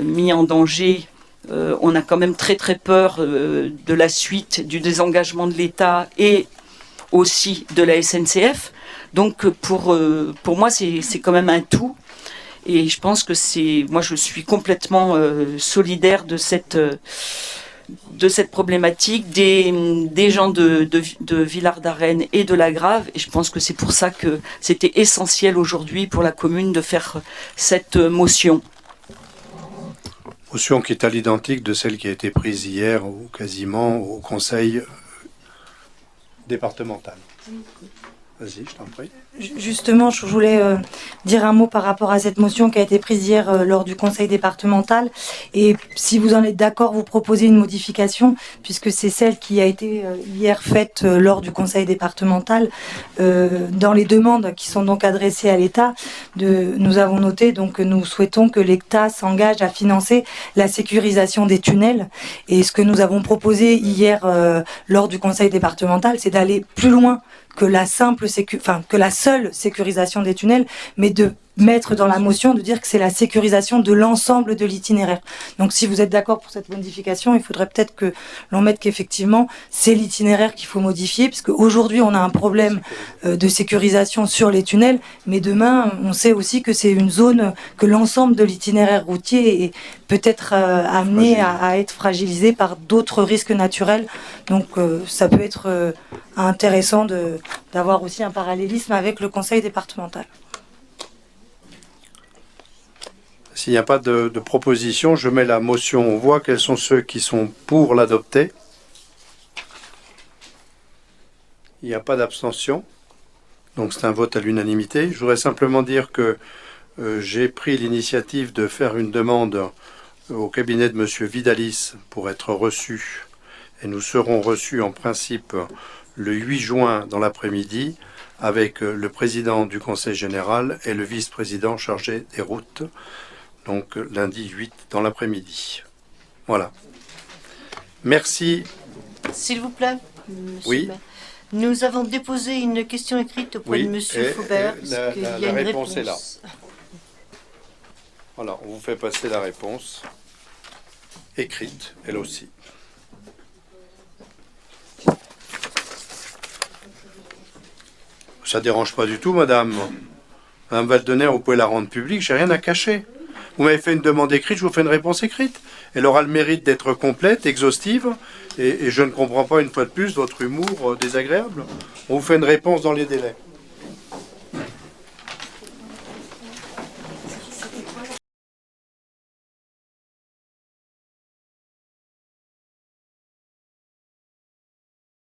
mis en danger. On a quand même très très peur de la suite du désengagement de l'État et aussi de la SNCF. Donc pour moi c'est quand même un tout, et je pense que moi je suis complètement solidaire de cette problématique des gens de Villard-d'Arène et de La Grave, et je pense que c'est pour ça que c'était essentiel aujourd'hui pour la commune de faire cette motion. Motion qui est à l'identique de celle qui a été prise hier ou quasiment au conseil départemental. Vas-y, je t'en prie. Justement, je voulais dire un mot par rapport à cette motion qui a été prise hier lors du conseil départemental. Et si vous en êtes d'accord, vous proposez une modification, puisque c'est celle qui a été hier faite lors du conseil départemental. Dans les demandes qui sont donc adressées à l'État, nous avons noté donc que nous souhaitons que l'État s'engage à financer la sécurisation des tunnels. Et ce que nous avons proposé hier lors du conseil départemental, c'est d'aller plus loin que la seule sécurisation des tunnels, mais de mettre dans la motion, de dire que c'est la sécurisation de l'ensemble de l'itinéraire. Donc si vous êtes d'accord pour cette modification, il faudrait peut-être que l'on mette qu'effectivement c'est l'itinéraire qu'il faut modifier, puisque aujourd'hui on a un problème de sécurisation sur les tunnels, mais demain on sait aussi que c'est une zone que l'ensemble de l'itinéraire routier est peut-être amené à être fragilisé par d'autres risques naturels. Donc ça peut être intéressant d'avoir aussi un parallélisme avec le conseil départemental. S'il n'y a pas de proposition, je mets la motion. On voit quels sont ceux qui sont pour l'adopter. Il n'y a pas d'abstention. Donc c'est un vote à l'unanimité. Je voudrais simplement dire que j'ai pris l'initiative de faire une demande au cabinet de M. Vidalis pour être reçu. Et nous serons reçus en principe le 8 juin dans l'après-midi avec le président du Conseil général et le vice-président chargé des routes. Donc lundi 8 dans l'après-midi. Voilà. Merci. S'il vous plaît, monsieur oui. le maire. Nous avons déposé une question écrite auprès de monsieur Faubert. La réponse est là. Voilà, on vous fait passer la réponse. écrite, elle aussi. Ça ne dérange pas du tout, madame. Madame Waldener, vous pouvez la rendre publique, j'ai rien à cacher. Vous m'avez fait une demande écrite, je vous fais une réponse écrite. Elle aura le mérite d'être complète, exhaustive, et je ne comprends pas une fois de plus votre humour désagréable. On vous fait une réponse dans les délais.